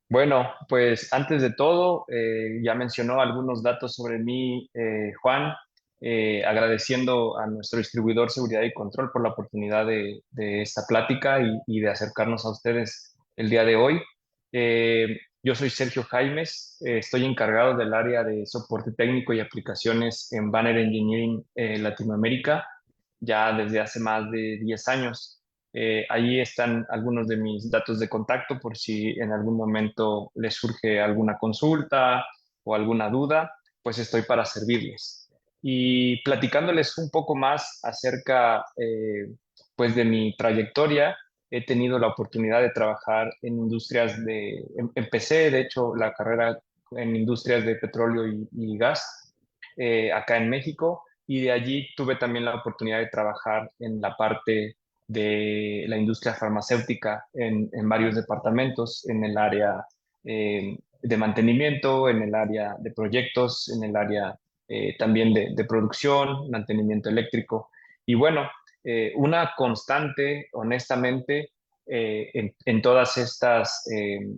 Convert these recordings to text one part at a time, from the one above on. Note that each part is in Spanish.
Bueno, pues antes de todo, ya mencionó algunos datos sobre mí, Juan, agradeciendo a nuestro distribuidor Seguridad y Control por la oportunidad de esta plática y de acercarnos a ustedes el día de hoy. Yo soy Sergio Jaimes, estoy encargado del área de soporte técnico y aplicaciones en Banner Engineering Latinoamérica, ya desde hace más de 10 años. Ahí están algunos de mis datos de contacto por si en algún momento les surge alguna consulta o alguna duda, pues estoy para servirles. Y platicándoles un poco más acerca pues de mi trayectoria, he tenido la oportunidad de trabajar en industrias empecé de hecho la carrera en industrias de petróleo y gas acá en México, y de allí tuve también la oportunidad de trabajar en la parte de la industria farmacéutica en varios departamentos, en el área de mantenimiento, en el área de proyectos, en el área también de producción, mantenimiento eléctrico. Y bueno, una constante, honestamente, en todas estas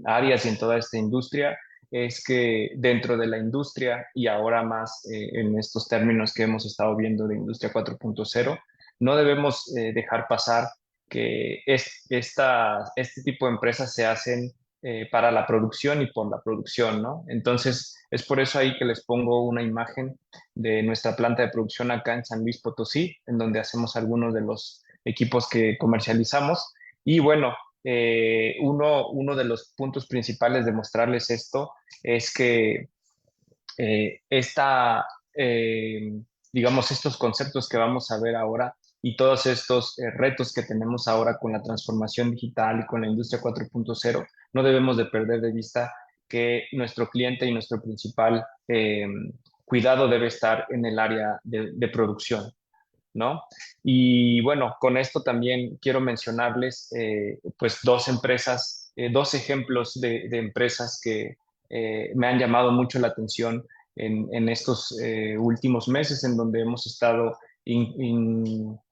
áreas y en toda esta industria es que dentro de la industria y ahora más en estos términos que hemos estado viendo de industria 4.0, no debemos dejar pasar que este tipo de empresas se hacen para la producción y por la producción, ¿no? Entonces, es por eso ahí que les pongo una imagen de nuestra planta de producción acá en San Luis Potosí, en donde hacemos algunos de los equipos que comercializamos. Y bueno, uno de los puntos principales de mostrarles esto es que esta, eh, digamos, estos conceptos que vamos a ver ahora y todos estos retos que tenemos ahora con la transformación digital y con la industria 4.0, no debemos de perder de vista que nuestro cliente y nuestro principal cuidado debe estar en el área de producción, ¿no? Y bueno, con esto también quiero mencionarles pues dos empresas, dos ejemplos de empresas que me han llamado mucho la atención en estos últimos meses, en donde hemos estado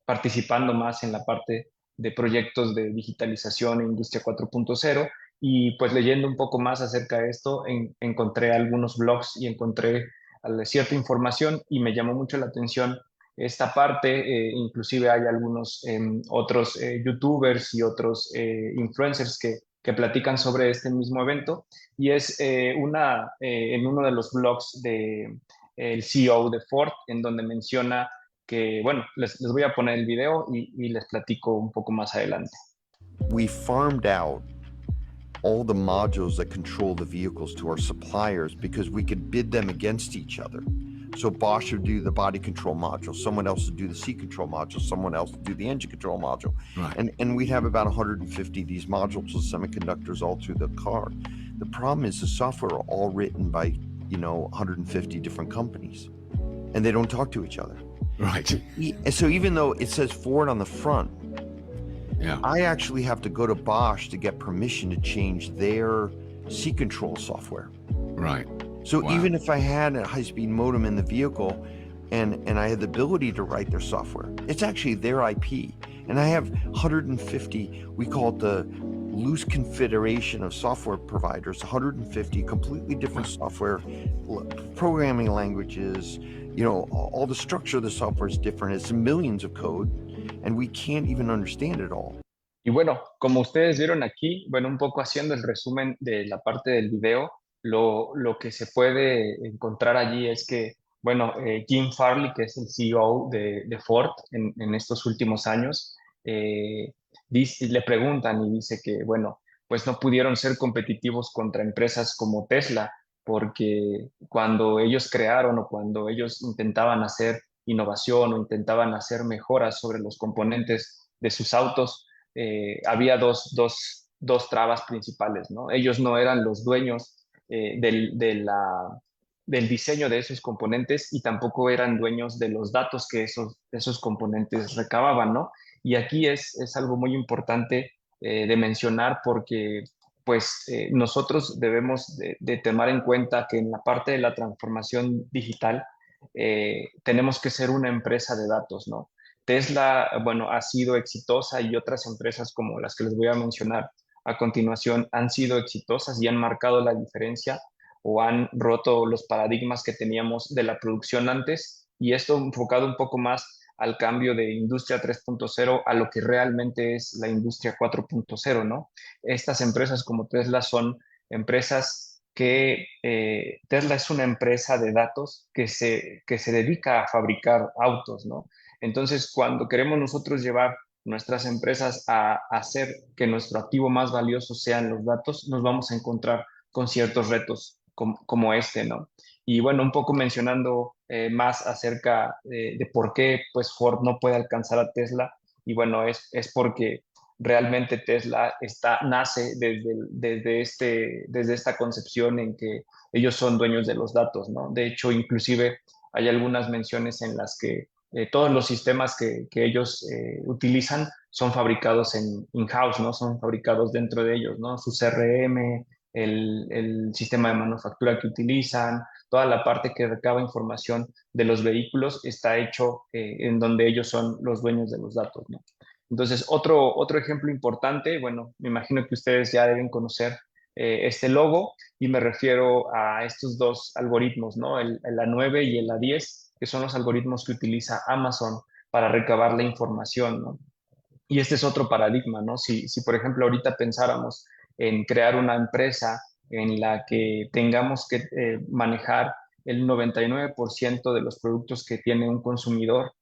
participando más en la parte de proyectos de digitalización e industria 4.0. Y pues leyendo un poco más acerca de esto, encontré algunos blogs y encontré cierta información y me llamó mucho la atención esta parte. Inclusive hay algunos otros youtubers y otros influencers que platican sobre este mismo evento, y es en uno de los blogs de el CEO de Ford, en donde menciona que, bueno, les voy a poner el video y les platico un poco más adelante. We farmed out all the modules that control the vehicles to our suppliers because we could bid them against each other. So Bosch would do the body control module, someone else would do the seat control module, someone else would do the engine control module. Right. And we'd have about 150 of these modules with semiconductors all through the car. The problem is the software are all written by, 150 different companies, and they don't talk to each other. Right. And so even though it says Ford on the front, Yeah. I actually have to go to Bosch to get permission to change their seat control software. Right. So Wow. even if I had a high-speed modem in the vehicle and I had the ability to write their software, it's actually their IP. And I have 150, we call it the loose confederation of software providers, 150 completely different software programming languages. All the structure of the software is different. It's millions of code, and we can't even understand it all. Y bueno, como ustedes vieron aquí, bueno, un poco haciendo el resumen de la parte del video, lo que se puede encontrar allí es que, bueno, Jim Farley, que es el CEO de Ford en estos últimos años, le preguntan y dice que, bueno, pues no pudieron ser competitivos contra empresas como Tesla, porque cuando ellos crearon o cuando ellos intentaban hacer innovación o intentaban hacer mejoras sobre los componentes de sus autos, había dos trabas principales, ¿no? Ellos no eran los dueños del diseño de esos componentes y tampoco eran dueños de los datos que esos componentes recababan, ¿no? Y aquí es algo muy importante de mencionar porque pues nosotros debemos de tomar en cuenta que en la parte de la transformación digital tenemos que ser una empresa de datos, ¿no? Tesla, bueno, ha sido exitosa y otras empresas como las que les voy a mencionar a continuación han sido exitosas y han marcado la diferencia o han roto los paradigmas que teníamos de la producción antes, y esto enfocado un poco más al cambio de industria 3.0 a lo que realmente es la industria 4.0, ¿no? Estas empresas como Tesla son empresas que Tesla es una empresa de datos que se dedica a fabricar autos, ¿no? Entonces, cuando queremos nosotros llevar nuestras empresas a hacer que nuestro activo más valioso sean los datos, nos vamos a encontrar con ciertos retos como este, ¿no? Y bueno, un poco mencionando más acerca de por qué pues Ford no puede alcanzar a Tesla, y bueno, es porque realmente Tesla nace desde esta concepción en que ellos son dueños de los datos, ¿no? De hecho, inclusive hay algunas menciones en las que todos los sistemas que ellos utilizan son fabricados in-house, ¿no? Son fabricados dentro de ellos, ¿no? Su CRM, el sistema de manufactura que utilizan, toda la parte que recaba información de los vehículos está hecho en donde ellos son los dueños de los datos, ¿no? Entonces, otro ejemplo importante, bueno, me imagino que ustedes ya deben conocer este logo, y me refiero a estos dos algoritmos, ¿no? El A9 y el A10, que son los algoritmos que utiliza Amazon para recabar la información, ¿no? Y este es otro paradigma, ¿no? Si por ejemplo ahorita pensáramos en crear una empresa en la que tengamos que manejar el 99% de los productos que tiene un consumidor,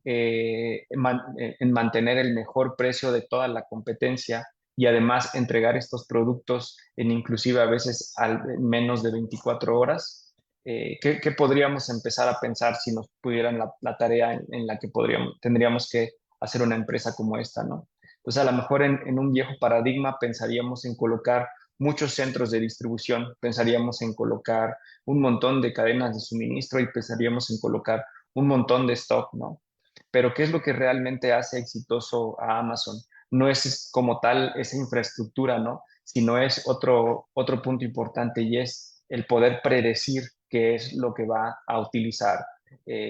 en mantener el mejor precio de toda la competencia y además entregar estos productos en inclusive a veces en menos de 24 horas, ¿qué podríamos empezar a pensar si nos pudieran la tarea en la que tendríamos que hacer una empresa como esta, ¿no? Entonces, a lo mejor en un viejo paradigma pensaríamos en colocar muchos centros de distribución, pensaríamos en colocar un montón de cadenas de suministro y pensaríamos en colocar un montón de stock, ¿no? Pero ¿qué es lo que realmente hace exitoso a Amazon? No es como tal esa infraestructura, ¿no? Sino es otro punto importante, y es el poder predecir qué es lo que va a utilizar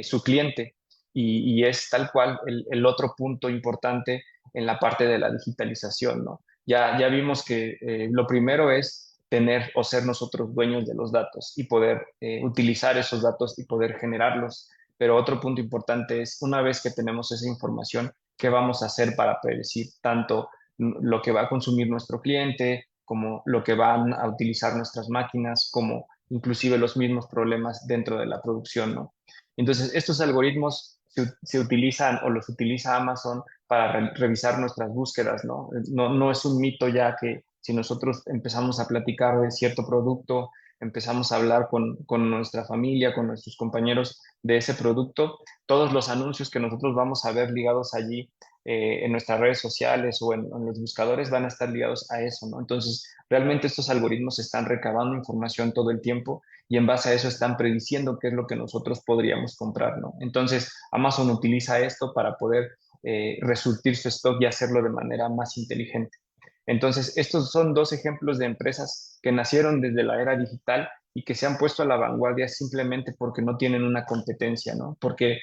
su cliente. Y es tal cual el otro punto importante en la parte de la digitalización, ¿no? Ya vimos que lo primero es tener o ser nosotros dueños de los datos y poder utilizar esos datos y poder generarlos. Pero otro punto importante es, una vez que tenemos esa información, ¿qué vamos a hacer para predecir tanto lo que va a consumir nuestro cliente, como lo que van a utilizar nuestras máquinas, como inclusive los mismos problemas dentro de la producción, ¿no? Entonces, estos algoritmos se utilizan o los utiliza Amazon para revisar nuestras búsquedas, ¿no? No es un mito ya que si nosotros empezamos a platicar de cierto producto, empezamos a hablar con nuestra familia, con nuestros compañeros de ese producto, todos los anuncios que nosotros vamos a ver ligados allí en nuestras redes sociales o en los buscadores van a estar ligados a eso, ¿no? Entonces, realmente estos algoritmos están recabando información todo el tiempo y en base a eso están prediciendo qué es lo que nosotros podríamos comprar, ¿no? Entonces, Amazon utiliza esto para poder resurtir su stock y hacerlo de manera más inteligente. Entonces, estos son dos ejemplos de empresas que nacieron desde la era digital y que se han puesto a la vanguardia simplemente porque no tienen una competencia, ¿no? Porque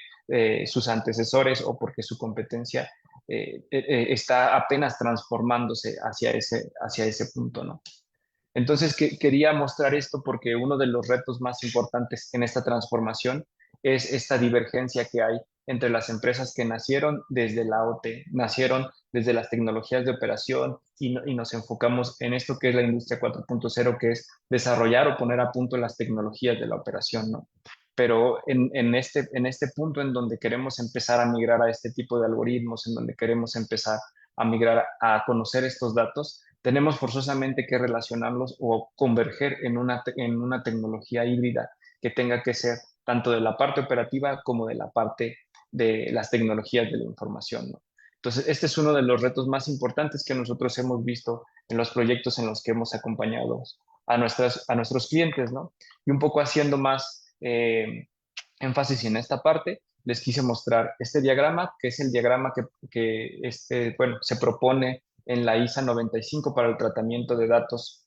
sus antecesores o porque su competencia está apenas transformándose hacia ese punto, ¿no? Entonces, quería mostrar esto porque uno de los retos más importantes en esta transformación es esta divergencia que hay entre las empresas que nacieron desde la OT, nacieron desde las tecnologías de operación y nos enfocamos en esto que es la industria 4.0, que es desarrollar o poner a punto las tecnologías de la operación, ¿no? Pero en este punto en donde queremos empezar a migrar a este tipo de algoritmos, en donde queremos empezar a migrar a conocer estos datos, tenemos forzosamente que relacionarlos o converger en una tecnología híbrida que tenga que ser tanto de la parte operativa como de la parte de las tecnologías de la información, ¿no? Entonces, este es uno de los retos más importantes que nosotros hemos visto en los proyectos en los que hemos acompañado a nuestros clientes, ¿no? Y un poco haciendo más énfasis en esta parte, les quise mostrar este diagrama, que es el diagrama bueno, se propone en la ISA 95 para el tratamiento de datos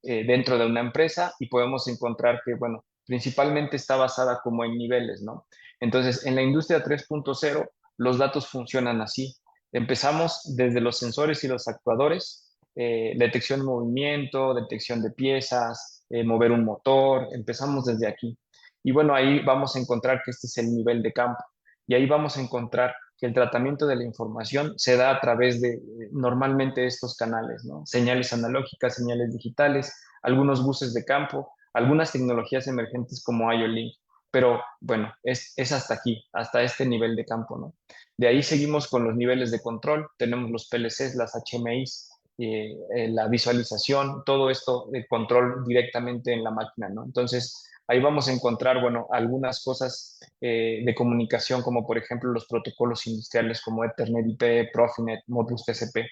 dentro de una empresa, y podemos encontrar que, bueno, principalmente está basada como en niveles, ¿no? Entonces, en la industria 3.0, los datos funcionan así. Empezamos desde los sensores y los actuadores, detección de movimiento, detección de piezas, mover un motor, empezamos desde aquí. Y bueno, ahí vamos a encontrar que este es el nivel de campo. Y ahí vamos a encontrar que el tratamiento de la información se da a través de normalmente estos canales, ¿no? Señales analógicas, señales digitales, algunos buses de campo, algunas tecnologías emergentes como IO-Link. Pero bueno, es hasta aquí, hasta este nivel de campo, ¿no? De ahí seguimos con los niveles de control, tenemos los PLCs, las HMIs, la visualización, todo esto de control directamente en la máquina, ¿no? Entonces, ahí vamos a encontrar, bueno, algunas cosas de comunicación, como por ejemplo los protocolos industriales como Ethernet IP, Profinet, Modbus TCP.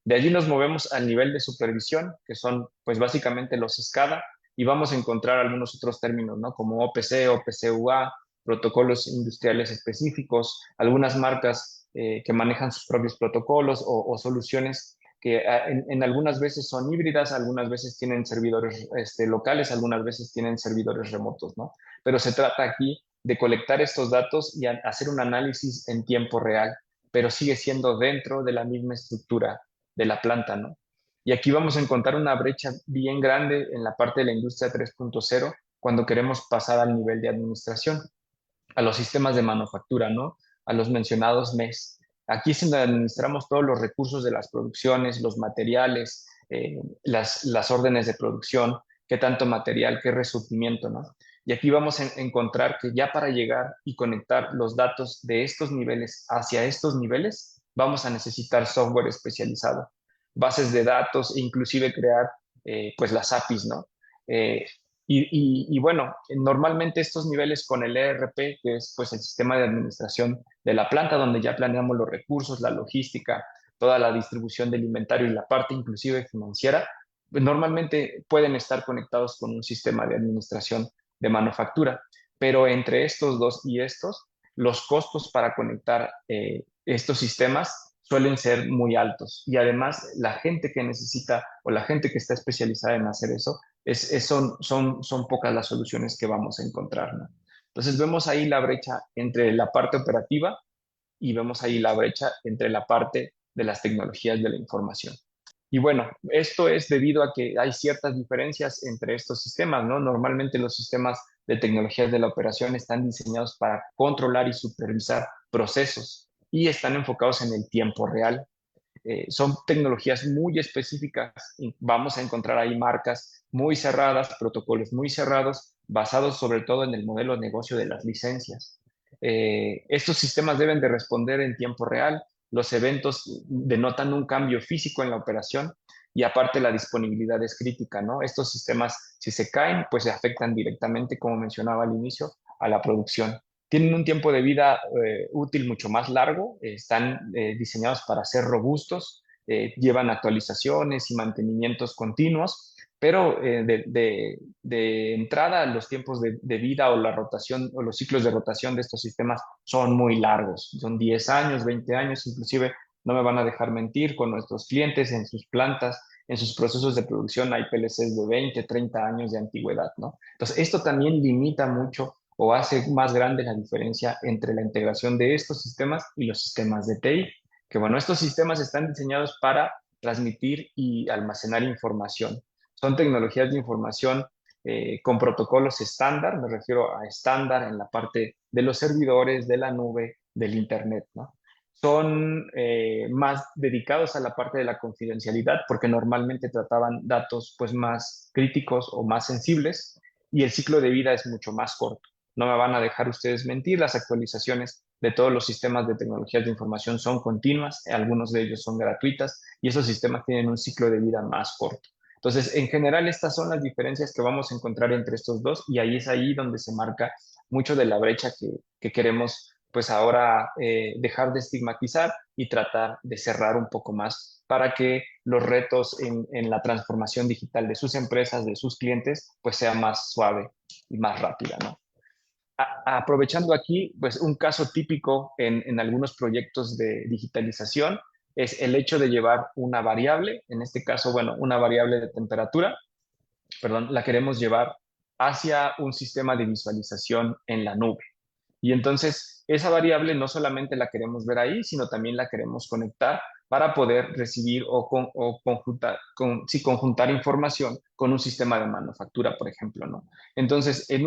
De allí nos movemos al nivel de supervisión, que son pues básicamente los SCADA, y vamos a encontrar algunos otros términos, ¿no? Como OPC, OPC-UA, protocolos industriales específicos, algunas marcas que manejan sus propios protocolos o soluciones que en algunas veces son híbridas, algunas veces tienen servidores locales, algunas veces tienen servidores remotos, ¿no? Pero se trata aquí de colectar estos datos y hacer un análisis en tiempo real, pero sigue siendo dentro de la misma estructura de la planta, ¿no? Y aquí vamos a encontrar una brecha bien grande en la parte de la industria 3.0 cuando queremos pasar al nivel de administración, a los sistemas de manufactura, ¿no? A los mencionados MES. Aquí es donde administramos todos los recursos de las producciones, los materiales, las órdenes de producción, qué tanto material, qué resurgimiento, ¿no? Y aquí vamos a encontrar que ya para llegar y conectar los datos de estos niveles hacia estos niveles, vamos a necesitar software especializado, bases de datos e inclusive crear pues las APIs, ¿no? Eh, y bueno, normalmente estos niveles con el ERP, que es pues el sistema de administración de la planta, donde ya planeamos los recursos, la logística, toda la distribución del inventario y la parte inclusive financiera, pues, normalmente pueden estar conectados con un sistema de administración de manufactura. Pero entre estos dos y estos, los costos para conectar estos sistemas suelen ser muy altos. Y además, la gente que necesita o la gente que está especializada en hacer eso son pocas las soluciones que vamos a encontrar, ¿no? Entonces vemos ahí la brecha entre la parte operativa y vemos ahí la brecha entre la parte de las tecnologías de la información. Y bueno, esto es debido a que hay ciertas diferencias entre estos sistemas, ¿no? Normalmente los sistemas de tecnologías de la operación están diseñados para controlar y supervisar procesos y están enfocados en el tiempo real. Son tecnologías muy específicas y vamos a encontrar ahí marcas muy cerradas, protocolos muy cerrados, basados sobre todo en el modelo de negocio de las licencias. Estos sistemas deben de responder en tiempo real, los eventos denotan un cambio físico en la operación y aparte la disponibilidad es crítica, ¿no? Estos sistemas, si se caen, pues se afectan directamente, como mencionaba al inicio, a la producción. Tienen un tiempo de vida útil mucho más largo, están diseñados para ser robustos, llevan actualizaciones y mantenimientos continuos, pero de entrada los tiempos de vida o la rotación o los ciclos de rotación de estos sistemas son muy largos, son 10 años, 20 años, inclusive no me van a dejar mentir con nuestros clientes en sus plantas, en sus procesos de producción hay PLCs de 20, 30 años de antigüedad, ¿no? Entonces, esto también limita mucho o hace más grande la diferencia entre la integración de estos sistemas y los sistemas de TI, que bueno, estos sistemas están diseñados para transmitir y almacenar información. Son tecnologías de información con protocolos estándar, me refiero a estándar en la parte de los servidores, de la nube, del Internet, ¿no? Son más dedicados a la parte de la confidencialidad porque normalmente trataban datos pues más críticos o más sensibles y el ciclo de vida es mucho más corto. No me van a dejar ustedes mentir, las actualizaciones de todos los sistemas de tecnologías de información son continuas, algunos de ellos son gratuitas y esos sistemas tienen un ciclo de vida más corto. Entonces, en general, estas son las diferencias que vamos a encontrar entre estos dos y ahí es ahí donde se marca mucho de la brecha que queremos pues ahora dejar de estigmatizar y tratar de cerrar un poco más para que los retos en la transformación digital de sus empresas, de sus clientes, pues sea más suave y más rápida, ¿no? Aprovechando aquí, pues un caso típico en algunos proyectos de digitalización es el hecho de llevar una variable, en este caso, bueno, una variable de temperatura, perdón, la queremos llevar hacia un sistema de visualización en la nube. Y entonces esa variable no solamente la queremos ver ahí, sino también la queremos conectar para poder recibir o conjuntar, sí, conjuntar información con un sistema de manufactura, por ejemplo, ¿no? Entonces, en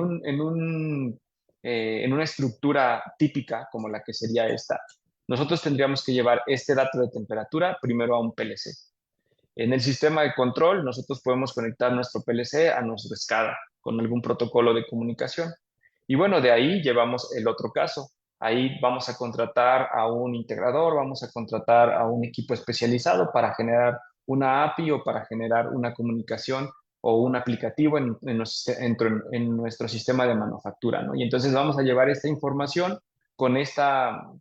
una estructura típica como la que sería esta, nosotros tendríamos que llevar este dato de temperatura primero a un PLC. En el sistema de control, nosotros podemos conectar nuestro PLC a nuestro SCADA con algún protocolo de comunicación. Y bueno, de ahí llevamos el otro caso. Ahí vamos a contratar a un integrador, vamos a contratar a un equipo especializado para generar una API o para generar una comunicación o un aplicativo en nuestro sistema de manufactura, ¿no? Y entonces vamos a llevar esta información con esta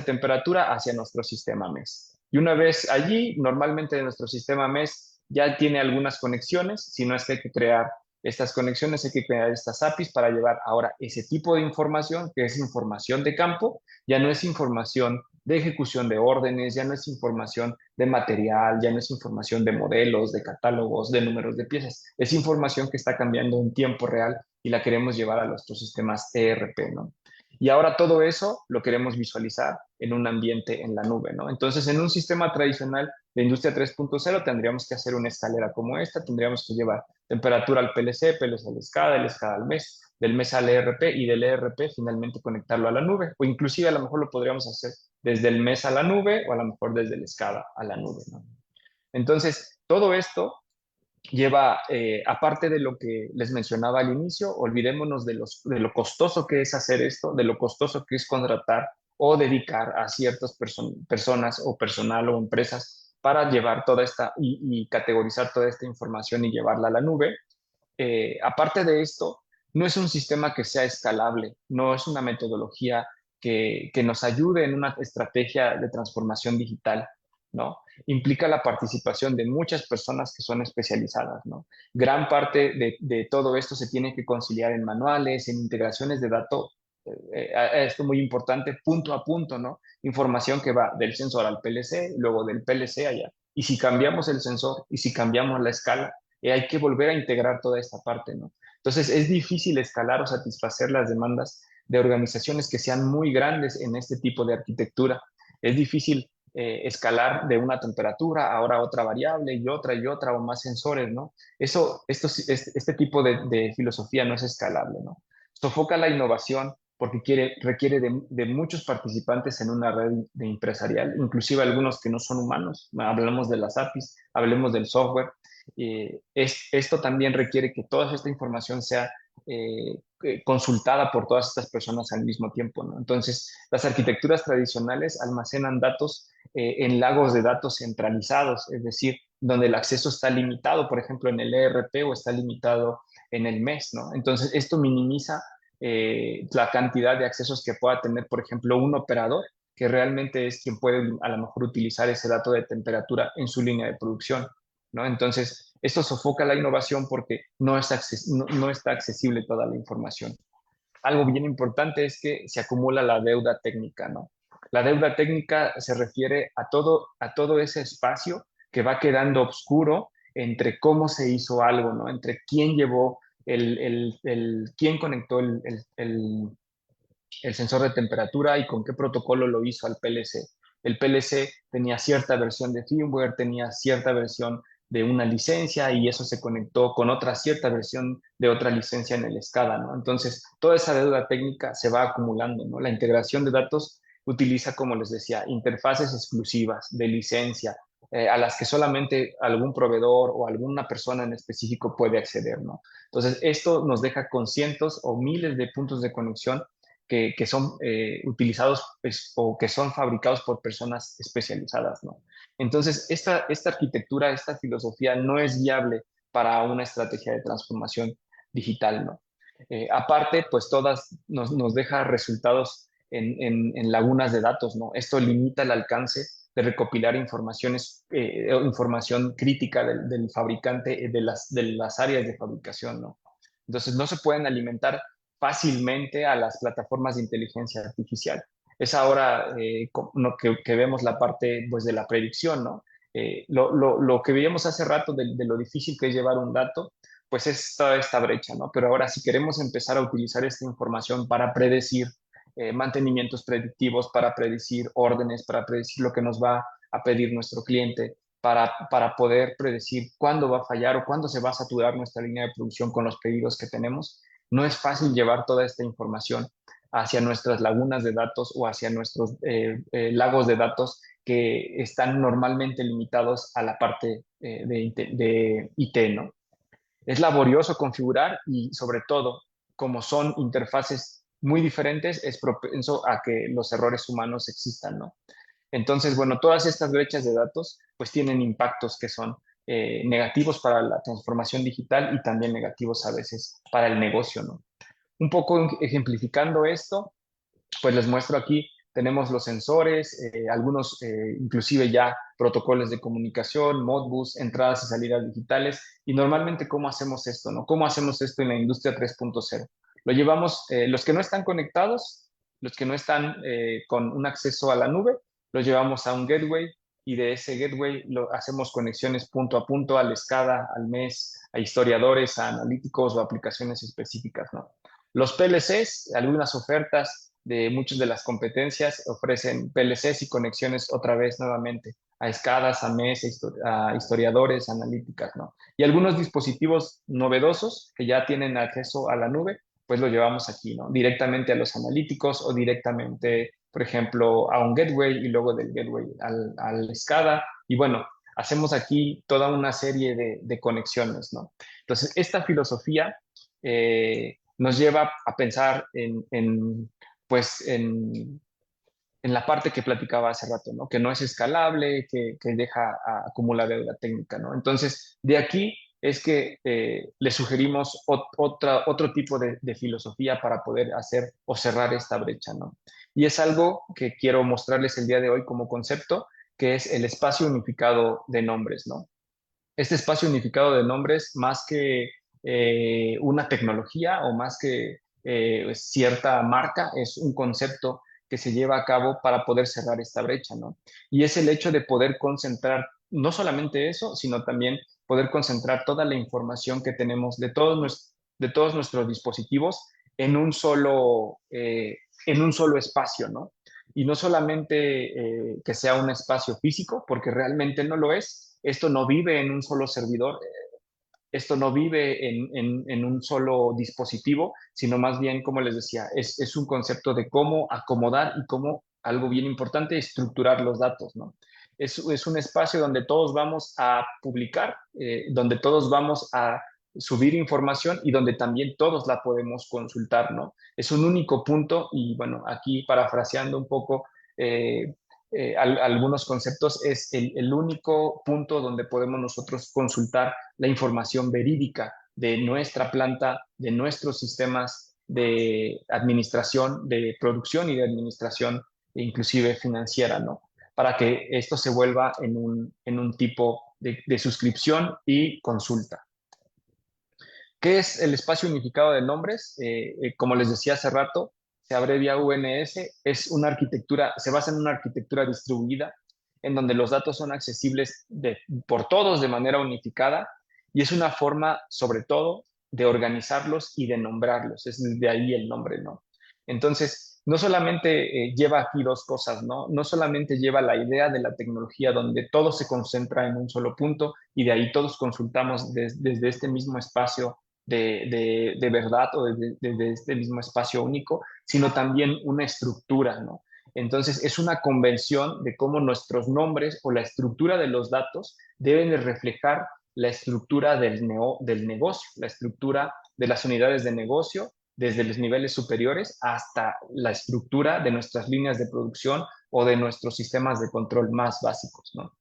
temperatura hacia nuestro sistema MES. Y una vez allí, normalmente nuestro sistema MES ya tiene algunas conexiones, si no es que hay que crear estas conexiones, hay que crear estas APIs para llevar ahora ese tipo de información, que es información de campo, ya no es información de ejecución de órdenes, ya no es información de material, ya no es información de modelos, de catálogos, de números de piezas, es información que está cambiando en tiempo real y la queremos llevar a nuestros sistemas ERP, ¿no? Y ahora todo eso lo queremos visualizar en un ambiente en la nube, ¿no? Entonces, en un sistema tradicional de industria 3.0 tendríamos que hacer una escalera como esta, tendríamos que llevar temperatura al PLC, PLC al SCADA, el SCADA al MES, del MES al ERP y del ERP finalmente conectarlo a la nube. O inclusive a lo mejor lo podríamos hacer desde el MES a la nube o a lo mejor desde el SCADA a la nube, ¿no? Entonces, todo esto lleva, aparte de lo que les mencionaba al inicio, olvidémonos de lo costoso que es hacer esto, de lo costoso que es contratar o dedicar a ciertas personas o personal o empresas para llevar toda esta y categorizar toda esta información y llevarla a la nube. Aparte de esto, no es un sistema que sea escalable, no es una metodología que nos ayude en una estrategia de transformación digital, ¿no? Implica la participación de muchas personas que son especializadas, ¿no? Gran parte de todo esto se tiene que conciliar en manuales, en integraciones de datos, esto es muy importante, punto a punto, ¿no? Información que va del sensor al PLC, luego del PLC allá. Y si cambiamos el sensor y si cambiamos la escala, hay que volver a integrar toda esta parte, ¿no? Entonces, es difícil escalar o satisfacer las demandas de organizaciones que sean muy grandes en este tipo de arquitectura. Es difícil escalar de una temperatura, ahora a otra variable y otra o más sensores, ¿no? Este tipo de filosofía no es escalable, ¿no? Sofoca la innovación porque requiere de muchos participantes en una red de empresarial, inclusive algunos que no son humanos. Hablamos de las APIs, hablemos del software. Esto también requiere que toda esta información sea consultada por todas estas personas al mismo tiempo, ¿no? Entonces, las arquitecturas tradicionales almacenan datos en lagos de datos centralizados, es decir, donde el acceso está limitado, por ejemplo, en el ERP o está limitado en el MES, ¿no? Entonces, esto minimiza la cantidad de accesos que pueda tener, por ejemplo, un operador, que realmente es quien puede a lo mejor utilizar ese dato de temperatura en su línea de producción, ¿no? Entonces, esto sofoca la innovación porque no está accesible toda la información. Algo bien importante es que se acumula la deuda técnica, ¿no? La deuda técnica se refiere a todo ese espacio que va quedando oscuro entre cómo se hizo algo, ¿no? Entre quién llevó quién conectó el sensor de temperatura y con qué protocolo lo hizo al PLC. El PLC tenía cierta versión de firmware, tenía cierta versión de una licencia y eso se conectó con otra cierta versión de otra licencia en el SCADA, ¿no? Entonces, toda esa deuda técnica se va acumulando, ¿no? La integración de datos utiliza, como les decía, interfaces exclusivas de licencia, a las que solamente algún proveedor o alguna persona en específico puede acceder, ¿no? Entonces, esto nos deja con cientos o miles de puntos de conexión que son utilizados pues, o que son fabricados por personas especializadas, ¿no? Entonces, esta arquitectura, esta filosofía no es viable para una estrategia de transformación digital, ¿no? Aparte, pues todas nos deja resultados en lagunas de datos, ¿no? Esto limita el alcance de recopilar información crítica del fabricante, de las áreas de fabricación, ¿no? Entonces, no se pueden alimentar fácilmente a las plataformas de inteligencia artificial. Es ahora que vemos la parte pues, de la predicción, ¿no? Lo que veíamos hace rato de lo difícil que es llevar un dato, pues es toda esta brecha, ¿no? Pero ahora si queremos empezar a utilizar esta información para predecir mantenimientos predictivos, para predecir órdenes, para predecir lo que nos va a pedir nuestro cliente para poder predecir cuándo va a fallar o cuándo se va a saturar nuestra línea de producción con los pedidos que tenemos. No es fácil llevar toda esta información hacia nuestras lagunas de datos o hacia nuestros lagos de datos que están normalmente limitados a la parte de IT, ¿no? Es laborioso configurar y sobre todo, como son interfaces muy diferentes, es propenso a que los errores humanos existan, ¿no? Entonces, bueno, todas estas brechas de datos pues tienen impactos que son negativos para la transformación digital y también negativos a veces para el negocio, ¿no? Un poco ejemplificando esto, pues les muestro aquí, tenemos los sensores, algunos inclusive ya protocolos de comunicación, Modbus, entradas y salidas digitales, y normalmente ¿cómo hacemos esto, no? ¿Cómo hacemos esto en la industria 3.0? Lo llevamos, los que no están conectados, los que no están con un acceso a la nube, los llevamos a un gateway y de ese gateway lo hacemos conexiones punto a punto, al SCADA, al MES, a historiadores, a analíticos o aplicaciones específicas, ¿no? Los PLCs, algunas ofertas de muchas de las competencias ofrecen PLCs y conexiones otra vez nuevamente a SCADAs, a MES, a historiadores, analíticas, ¿no? Y algunos dispositivos novedosos que ya tienen acceso a la nube, pues lo llevamos aquí, ¿no? Directamente a los analíticos o directamente, por ejemplo, a un gateway y luego del gateway al SCADA. Y bueno, hacemos aquí toda una serie de conexiones, ¿no? Entonces, esta filosofía nos lleva a pensar pues en la parte que platicaba hace rato, ¿no? Que no es escalable, que deja acumular deuda técnica, ¿no? Entonces, de aquí es que le sugerimos otro tipo de filosofía para poder hacer o cerrar esta brecha, ¿no? Y es algo que quiero mostrarles el día de hoy como concepto, que es el espacio unificado de nombres, ¿no? Este espacio unificado de nombres, más que una tecnología o más que cierta marca, es un concepto que se lleva a cabo para poder cerrar esta brecha, ¿no? Y es el hecho de poder concentrar no solamente eso, sino también poder concentrar toda la información que tenemos de todos nuestros dispositivos en un solo espacio, ¿no? Y no solamente que sea un espacio físico, porque realmente no lo es. Esto no vive en un solo servidor, esto no vive en un solo dispositivo, sino más bien, como les decía, es un concepto de cómo acomodar y cómo, algo bien importante, estructurar los datos, ¿no? Es un espacio donde todos vamos a publicar, donde todos vamos a subir información y donde también todos la podemos consultar, ¿no? Es un único punto y bueno, aquí parafraseando un poco algunos conceptos, es el único punto donde podemos nosotros consultar la información verídica de nuestra planta, de nuestros sistemas de administración, de producción y de administración, inclusive financiera, ¿no? Para que esto se vuelva en un tipo de suscripción y consulta. ¿Qué es el espacio unificado de nombres? Como les decía hace rato, se abrevia UNS, es una arquitectura, se basa en una arquitectura distribuida en donde los datos son accesibles por todos de manera unificada y es una forma, sobre todo, de organizarlos y de nombrarlos. Es de ahí el nombre, ¿no? Entonces, no solamente lleva aquí dos cosas, ¿no? No solamente lleva la idea de la tecnología donde todo se concentra en un solo punto y de ahí todos consultamos desde este mismo espacio de verdad o de este mismo espacio único, sino también una estructura, ¿no? Entonces, es una convención de cómo nuestros nombres o la estructura de los datos deben de reflejar la estructura del negocio, la estructura de las unidades de negocio, desde los niveles superiores hasta la estructura de nuestras líneas de producción o de nuestros sistemas de control más básicos, ¿no?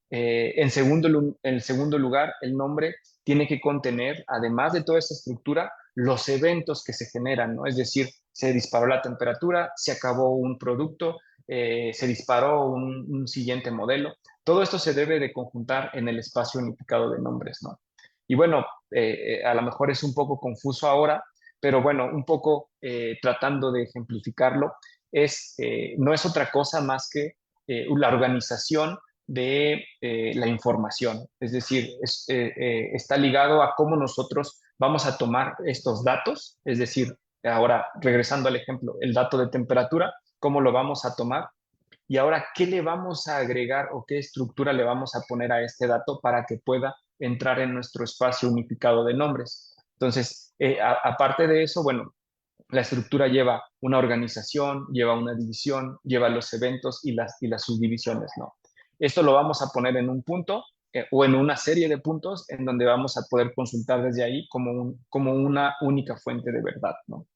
En segundo lugar, el nombre tiene que contener, además de toda esta estructura, los eventos que se generan, ¿no? Es decir, se disparó la temperatura, se acabó un producto, se disparó un siguiente modelo. Todo esto se debe de conjuntar en el espacio unificado de nombres, ¿no? Y bueno, a lo mejor es un poco confuso ahora, pero bueno, un poco tratando de ejemplificarlo, no es otra cosa más que la organización de la información. Es decir, está ligado a cómo nosotros vamos a tomar estos datos, es decir, ahora regresando al ejemplo, el dato de temperatura, cómo lo vamos a tomar Y ahora, ¿qué le vamos a agregar o qué estructura le vamos a poner a este dato para que pueda entrar en nuestro espacio unificado de nombres? Entonces, aparte de eso, bueno, la estructura lleva una organización, lleva una división, lleva los eventos y las subdivisiones, ¿no? Esto lo vamos a poner en un punto o en una serie de puntos en donde vamos a poder consultar desde ahí como una única fuente de verdad, ¿no?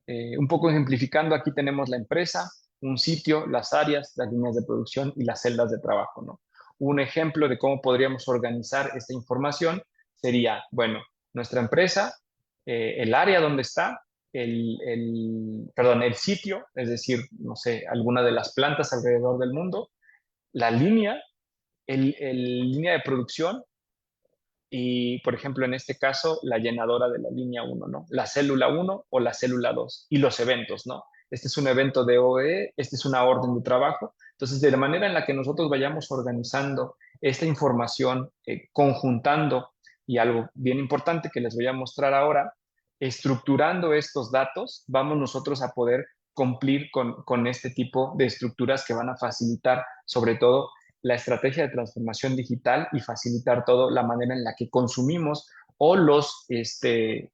Un poco ejemplificando, aquí tenemos la empresa, un sitio, las áreas, las líneas de producción y las celdas de trabajo, ¿no? Un ejemplo de cómo podríamos organizar esta información sería, bueno, nuestra empresa, el área donde está, el sitio, es decir, no sé, alguna de las plantas alrededor del mundo, la línea, línea de producción y, por ejemplo, en este caso, la llenadora de la línea uno, ¿no? La célula uno o la célula 2 y los eventos, ¿no? Este es un evento de OE, este es una orden de trabajo. Entonces, de la manera en la que nosotros vayamos organizando esta información, conjuntando, y algo bien importante que les voy a mostrar ahora, estructurando estos datos, vamos nosotros a poder cumplir con este tipo de estructuras que van a facilitar, sobre todo, la estrategia de transformación digital y facilitar todo la manera en la que consumimos o los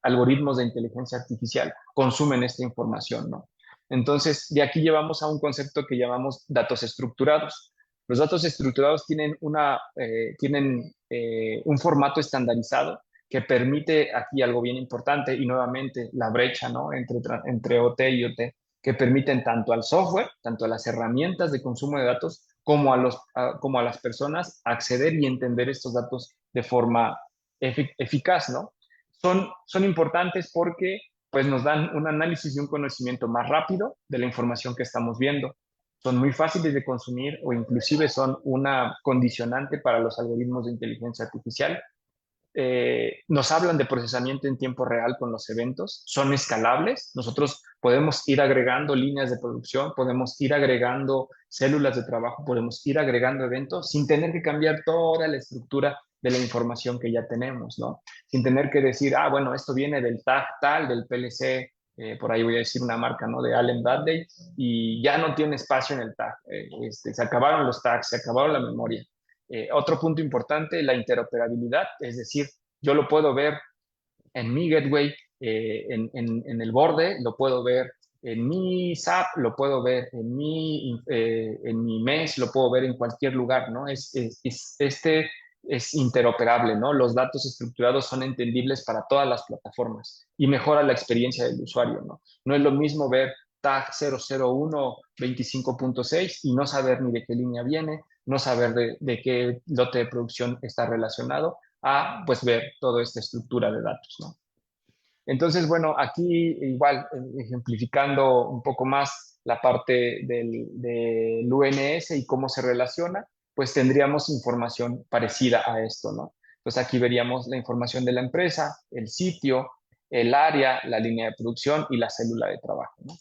algoritmos de inteligencia artificial consumen esta información, ¿no? Entonces, de aquí llevamos a un concepto que llamamos datos estructurados. Los datos estructurados tienen un formato estandarizado que permite aquí algo bien importante y nuevamente la brecha, ¿no? entre OT y OT, que permiten tanto al software, tanto a las herramientas de consumo de datos, como a las personas acceder y entender estos datos de forma eficaz, ¿no? Son importantes porque pues, nos dan un análisis y un conocimiento más rápido de la información que estamos viendo. Son muy fáciles de consumir o inclusive son una condicionante para los algoritmos de inteligencia artificial. Nos hablan de procesamiento en tiempo real con los eventos, son escalables, nosotros podemos ir agregando líneas de producción, podemos ir agregando células de trabajo, podemos ir agregando eventos sin tener que cambiar toda la estructura de la información que ya tenemos, ¿no? Sin tener que decir, bueno, esto viene del tag tal, del PLC, por ahí voy a decir una marca, ¿no? De Allen Bradley, y ya no tiene espacio en el tag, se acabaron los tags, se acabaron la memoria. Otro punto importante, la interoperabilidad, es decir, yo lo puedo ver en mi gateway, en el borde, lo puedo ver en mi SAP, lo puedo ver en mi MES, lo puedo ver en cualquier lugar, ¿no? Es interoperable, ¿no? Los datos estructurados son entendibles para todas las plataformas y mejora la experiencia del usuario, ¿no? No es lo mismo ver tag 001 25.6 y no saber ni de qué línea viene, no saber de qué lote de producción está relacionado, a pues ver toda esta estructura de datos, ¿no? Entonces, bueno, aquí igual ejemplificando un poco más la parte del UNS y cómo se relaciona, pues tendríamos información parecida a esto, ¿no? Pues aquí veríamos la información de la empresa, el sitio, el área, la línea de producción y la célula de trabajo, ¿no?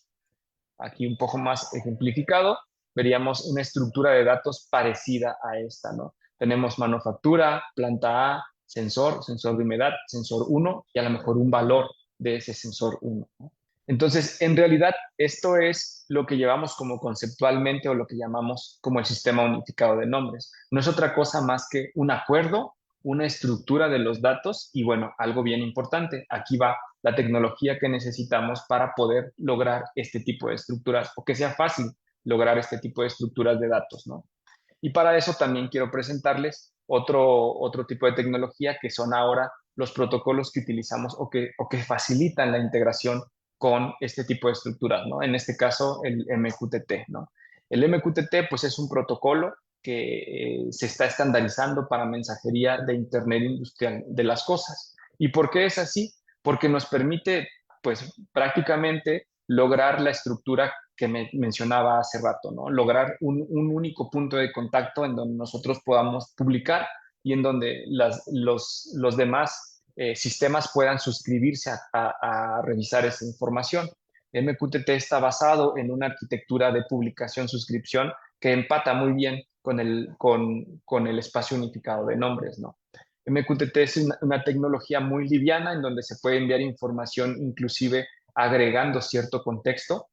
Aquí un poco más ejemplificado, veríamos una estructura de datos parecida a esta, ¿no? Tenemos manufactura, planta A, sensor de humedad, sensor uno y a lo mejor un valor de ese sensor uno, ¿no? Entonces, en realidad, esto es lo que llevamos como conceptualmente o lo que llamamos como el sistema unificado de nombres. No es otra cosa más que un acuerdo, una estructura de los datos y, bueno, algo bien importante, aquí va la tecnología que necesitamos para poder lograr este tipo de estructuras o que sea fácil lograr este tipo de estructuras de datos, ¿no? Y para eso también quiero presentarles otro tipo de tecnología que son ahora los protocolos que utilizamos o que facilitan la integración con este tipo de estructuras, ¿no? En este caso, el MQTT, ¿no? El MQTT, pues, es un protocolo que se está estandarizando para mensajería de Internet Industrial de las Cosas. ¿Y por qué es así? Porque nos permite, pues, prácticamente lograr la estructura que me mencionaba hace rato, ¿no? Lograr un único punto de contacto en donde nosotros podamos publicar y en donde los demás sistemas puedan suscribirse a revisar esa información. MQTT está basado en una arquitectura de publicación-suscripción que empata muy bien con el espacio unificado de nombres, ¿no? MQTT es una tecnología muy liviana en donde se puede enviar información inclusive agregando cierto contexto.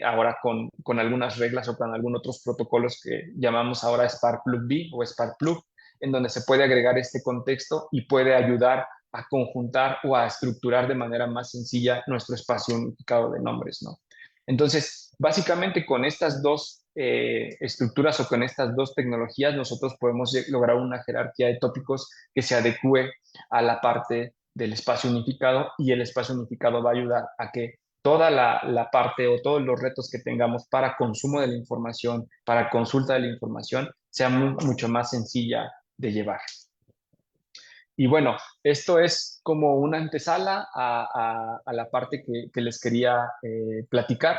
ahora con algunas reglas o con algunos otros protocolos que llamamos ahora Spark Plug B o Spark Plug, en donde se puede agregar este contexto y puede ayudar a conjuntar o a estructurar de manera más sencilla nuestro espacio unificado de nombres, ¿no? Entonces, básicamente con estas dos estructuras o con estas dos tecnologías, nosotros podemos lograr una jerarquía de tópicos que se adecue a la parte del espacio unificado, y el espacio unificado va a ayudar a que toda la parte o todos los retos que tengamos para consumo de la información, para consulta de la información, sea mucho más sencilla de llevar. Y bueno, esto es como una antesala a la parte que les quería platicar.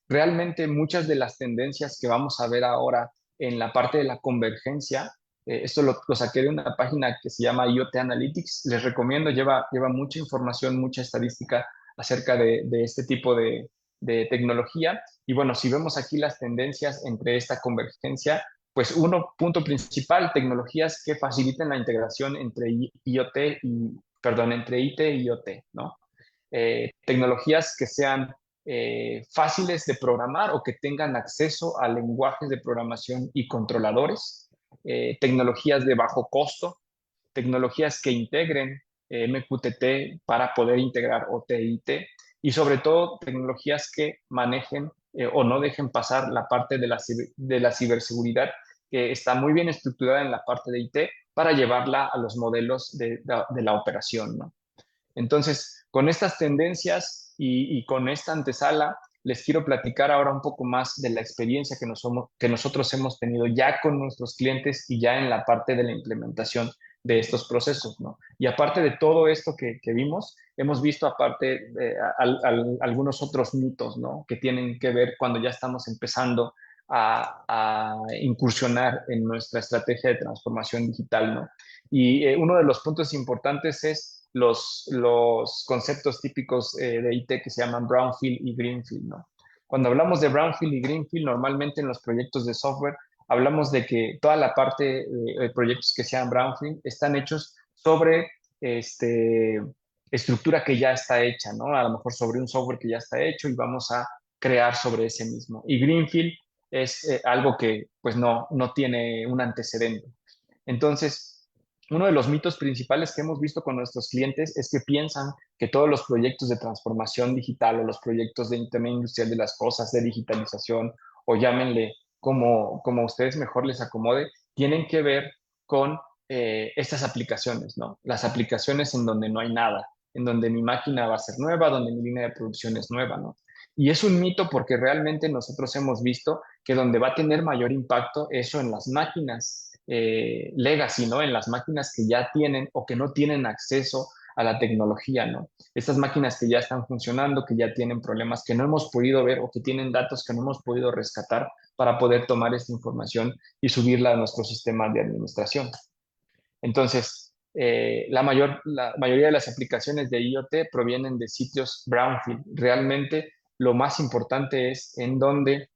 Realmente muchas de las tendencias que vamos a ver ahora en la parte de la convergencia, esto lo saqué de una página que se llama IoT Analytics, les recomiendo, lleva mucha información, mucha estadística acerca de este tipo de tecnología. Y bueno, si vemos aquí las tendencias entre esta convergencia, pues uno, punto principal, tecnologías que faciliten la integración entre IoT entre IT y IoT, ¿no? Tecnologías que sean fáciles de programar o que tengan acceso a lenguajes de programación y controladores, tecnologías de bajo costo, tecnologías que integren MQTT para poder integrar OT e IT, y sobre todo tecnologías que manejen o no dejen pasar la parte de la ciberseguridad, que está muy bien estructurada en la parte de IT, para llevarla a los modelos de la operación, ¿no? Entonces, con estas tendencias y con esta antesala, les quiero platicar ahora un poco más de la experiencia que nosotros hemos tenido ya con nuestros clientes y ya en la parte de la implementación de estos procesos, ¿no? Y aparte de todo esto que vimos, hemos visto aparte algunos otros mitos, ¿no? Que tienen que ver cuando ya estamos empezando a incursionar en nuestra estrategia de transformación digital, ¿no? Y uno de los puntos importantes es los conceptos típicos de IT que se llaman Brownfield y Greenfield, ¿no? Cuando hablamos de Brownfield y Greenfield, normalmente en los proyectos de software hablamos de que toda la parte de proyectos que sean Brownfield están hechos sobre estructura que ya está hecha, ¿no? A lo mejor sobre un software que ya está hecho y vamos a crear sobre ese mismo. Y Greenfield es algo que pues no tiene un antecedente. Entonces, uno de los mitos principales que hemos visto con nuestros clientes es que piensan que todos los proyectos de transformación digital o los proyectos de Internet Industrial de las Cosas, de digitalización, o llámenle como ustedes mejor les acomode, tienen que ver con estas aplicaciones, ¿no? Las aplicaciones en donde no hay nada, en donde mi máquina va a ser nueva, donde mi línea de producción es nueva, ¿no? Y es un mito porque realmente nosotros hemos visto que donde va a tener mayor impacto eso en las máquinas legacy, ¿no? En las máquinas que ya tienen o que no tienen acceso a la tecnología, ¿no? Estas máquinas que ya están funcionando, que ya tienen problemas que no hemos podido ver o que tienen datos que no hemos podido rescatar para poder tomar esta información y subirla a nuestro sistema de administración. Entonces, la mayoría de las aplicaciones de IoT provienen de sitios brownfield. Realmente lo más importante es en donde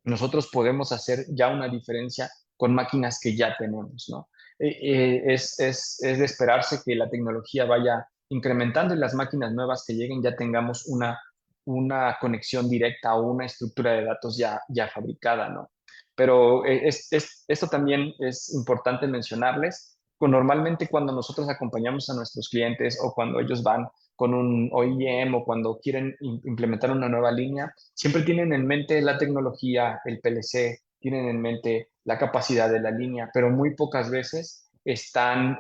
nosotros podemos hacer ya una diferencia con máquinas que ya tenemos, ¿no? Es de esperarse que la tecnología vaya incrementando y las máquinas nuevas que lleguen ya tengamos una conexión directa o una estructura de datos ya fabricada, ¿no? Pero esto también es importante mencionarles. Normalmente cuando nosotros acompañamos a nuestros clientes o cuando ellos van con un OEM o cuando quieren implementar una nueva línea, siempre tienen en mente la tecnología, el PLC, tienen en mente la capacidad de la línea, pero muy pocas veces están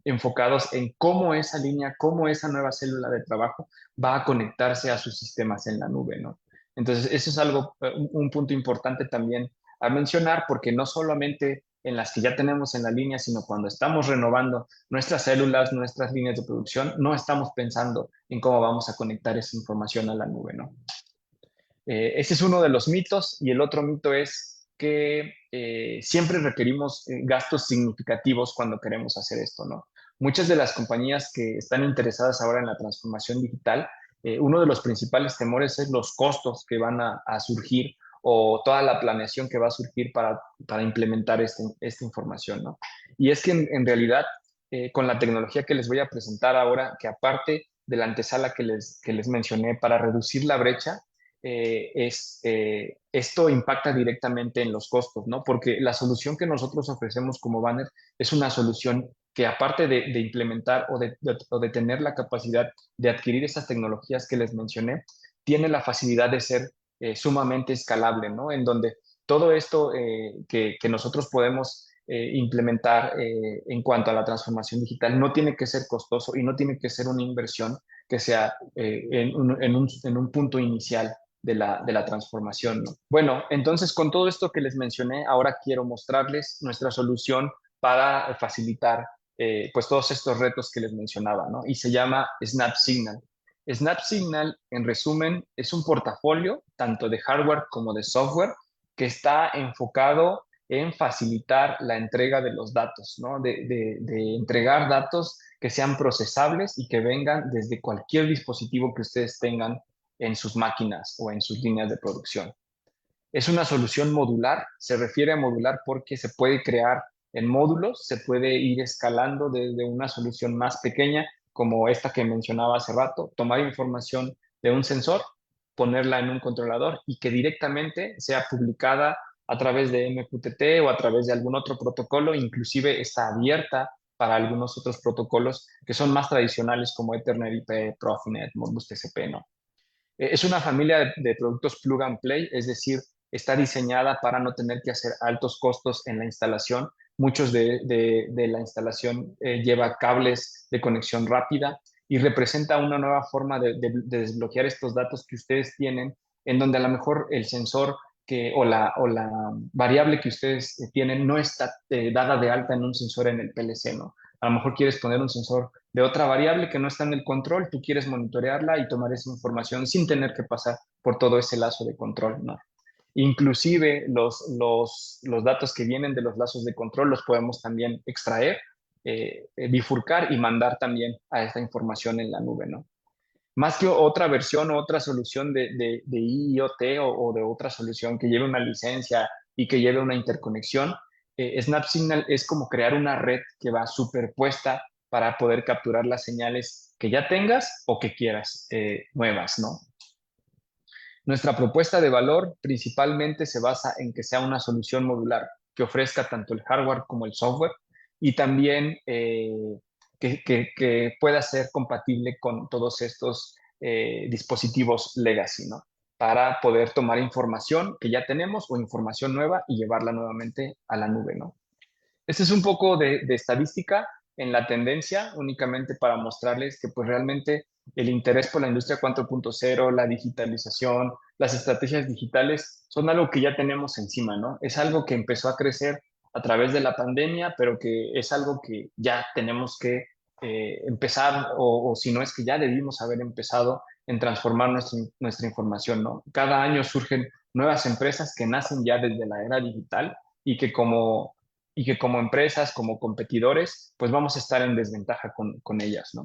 enfocados en cómo esa línea, cómo esa nueva célula de trabajo va a conectarse a sus sistemas en la nube, ¿no? Entonces, eso es algo, un punto importante también a mencionar, porque no solamente en las que ya tenemos en la línea, sino cuando estamos renovando nuestras células, nuestras líneas de producción, no estamos pensando en cómo vamos a conectar esa información a la nube, ¿no? Ese es uno de los mitos, y el otro mito es que siempre requerimos gastos significativos cuando queremos hacer esto, ¿no? Muchas de las compañías que están interesadas ahora en la transformación digital, uno de los principales temores es los costos que van a surgir o toda la planeación que va a surgir para implementar esta información, ¿no? Y es que en realidad, con la tecnología que les voy a presentar ahora, que aparte de la antesala que les mencioné para reducir la brecha, esto impacta directamente en los costos, ¿no? Porque la solución que nosotros ofrecemos como Banner es una solución que aparte de implementar o de tener la capacidad de adquirir esas tecnologías que les mencioné, tiene la facilidad de ser sumamente escalable, ¿no? En donde todo esto que nosotros podemos implementar en cuanto a la transformación digital no tiene que ser costoso y no tiene que ser una inversión que sea en un punto inicial de la transformación, ¿no? Bueno, entonces con todo esto que les mencioné, ahora quiero mostrarles nuestra solución para facilitar pues todos estos retos que les mencionaba, ¿no? Y se llama Snap Signal. Snap Signal, en resumen, es un portafolio tanto de hardware como de software que está enfocado en facilitar la entrega de los datos, ¿no? De entregar datos que sean procesables y que vengan desde cualquier dispositivo que ustedes tengan en sus máquinas o en sus líneas de producción. Es una solución modular, se refiere a modular porque se puede crear en módulos, se puede ir escalando desde una solución más pequeña, como esta que mencionaba hace rato, tomar información de un sensor, ponerla en un controlador y que directamente sea publicada a través de MQTT o a través de algún otro protocolo, inclusive está abierta para algunos otros protocolos que son más tradicionales como Ethernet IP, Profinet, Modbus TCP, ¿no? Es una familia de productos plug and play, es decir, está diseñada para no tener que hacer altos costos en la instalación. Muchos de la instalación lleva cables de conexión rápida y representa una nueva forma de desbloquear estos datos que ustedes tienen, en donde a lo mejor el sensor o la variable que ustedes tienen no está dada de alta en un sensor en el PLC, ¿no? A lo mejor quieres poner un sensor de otra variable que no está en el control, tú quieres monitorearla y tomar esa información sin tener que pasar por todo ese lazo de control, ¿no? Inclusive los datos que vienen de los lazos de control los podemos también extraer, bifurcar y mandar también a esta información en la nube, ¿no? Más que otra versión o otra solución de IoT o de otra solución que lleve una licencia y que lleve una interconexión, SnapSignal es como crear una red que va superpuesta para poder capturar las señales que ya tengas o que quieras nuevas, ¿no? Nuestra propuesta de valor principalmente se basa en que sea una solución modular que ofrezca tanto el hardware como el software y también que pueda ser compatible con todos estos dispositivos legacy, ¿no? Para poder tomar información que ya tenemos o información nueva y llevarla nuevamente a la nube, ¿no? Este es un poco de estadística en la tendencia, únicamente para mostrarles que pues realmente el interés por la industria 4.0, la digitalización, las estrategias digitales son algo que ya tenemos encima, ¿no? Es algo que empezó a crecer a través de la pandemia, pero que es algo que ya tenemos que empezar, o si no es que ya debimos haber empezado en transformar nuestra información, ¿no? Cada año surgen nuevas empresas que nacen ya desde la era digital y que como empresas, como competidores, pues vamos a estar en desventaja con ellas, ¿no?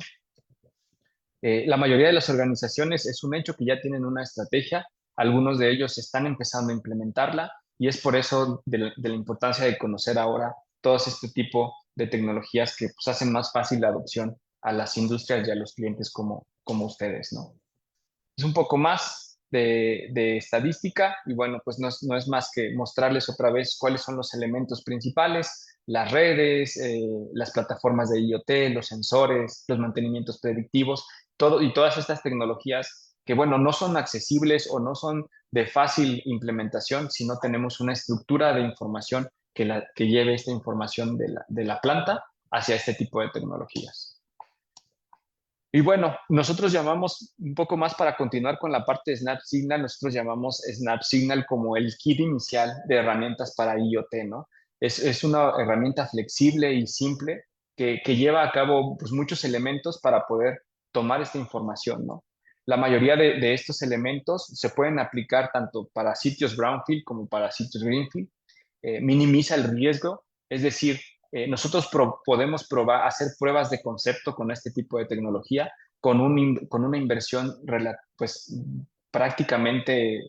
La mayoría de las organizaciones es un hecho que ya tienen una estrategia, algunos de ellos están empezando a implementarla y es por eso de la importancia de conocer ahora todos este tipo de tecnologías que pues, hacen más fácil la adopción a las industrias y a los clientes como ustedes, ¿no? Es un poco más de estadística y bueno, pues no es más que mostrarles otra vez cuáles son los elementos principales, las redes, las plataformas de IoT, los sensores, los mantenimientos predictivos, todo y todas estas tecnologías que bueno, no son accesibles o no son de fácil implementación si no tenemos una estructura de información que lleve esta información de la planta hacia este tipo de tecnologías. Y bueno, nosotros llamamos un poco más para continuar con la parte de Snap Signal, nosotros llamamos Snap Signal como el kit inicial de herramientas para IoT, ¿no? Es una herramienta flexible y simple que lleva a cabo pues, muchos elementos para poder tomar esta información, ¿no? La mayoría de estos elementos se pueden aplicar tanto para sitios brownfield como para sitios greenfield. Minimiza el riesgo, es decir, nosotros podemos probar, hacer pruebas de concepto con este tipo de tecnología con una inversión pues, prácticamente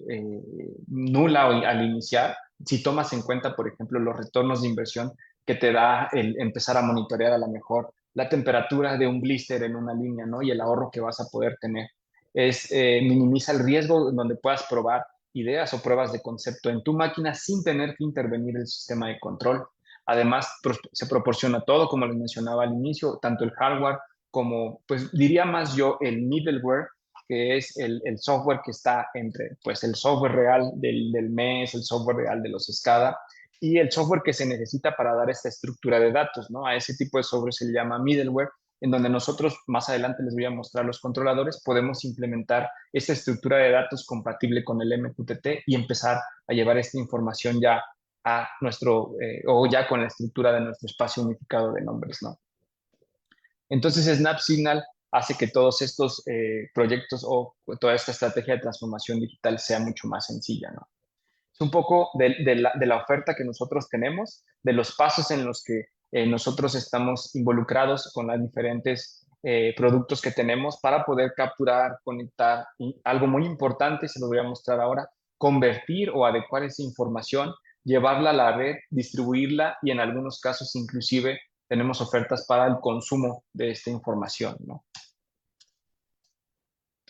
nula al iniciar, si tomas en cuenta, por ejemplo, los retornos de inversión que te da el empezar a monitorear a lo mejor la temperatura de un blister en una línea, ¿no? Y el ahorro que vas a poder tener minimiza el riesgo en donde puedas probar ideas o pruebas de concepto en tu máquina sin tener que intervenir el sistema de control. Además, se proporciona todo, como les mencionaba al inicio, tanto el hardware como, pues diría más yo, el middleware, que es el software que está entre, pues, el software real del MES, el software real de los SCADA y el software que se necesita para dar esta estructura de datos, ¿no? A ese tipo de software se le llama middleware, en donde nosotros, más adelante les voy a mostrar los controladores, podemos implementar esta estructura de datos compatible con el MQTT y empezar a llevar esta información ya a nuestro, o ya con la estructura de nuestro espacio unificado de nombres, ¿no? Entonces, Snap Signal hace que todos estos proyectos o toda esta estrategia de transformación digital sea mucho más sencilla, ¿no? Es un poco de la oferta que nosotros tenemos, de los pasos en los que nosotros estamos involucrados con los diferentes productos que tenemos para poder capturar, conectar y algo muy importante, se lo voy a mostrar ahora, convertir o adecuar esa información, llevarla a la red, distribuirla y en algunos casos inclusive tenemos ofertas para el consumo de esta información, ¿no?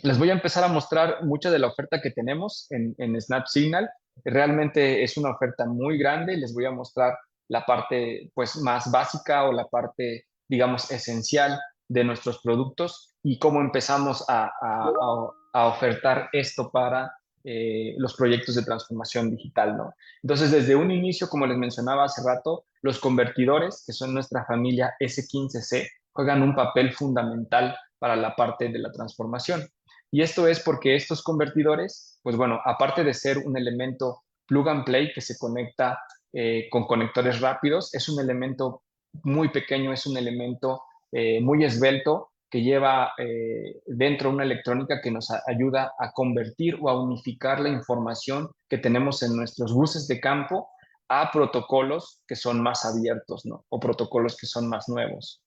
Les voy a empezar a mostrar mucha de la oferta que tenemos en Snap Signal. Realmente es una oferta muy grande. Les voy a mostrar la parte pues, más básica o la parte, digamos, esencial de nuestros productos y cómo empezamos a ofertar esto para los proyectos de transformación digital, ¿no? Entonces, desde un inicio, como les mencionaba hace rato, los convertidores, que son nuestra familia S15C, juegan un papel fundamental para la parte de la transformación. Y esto es porque estos convertidores, pues bueno, aparte de ser un elemento plug and play que se conecta con conectores rápidos, es un elemento muy pequeño, es un elemento muy esbelto que lleva dentro una electrónica que nos ayuda a convertir o a unificar la información que tenemos en nuestros buses de campo a protocolos que son más abiertos, ¿no? O protocolos que son más nuevos.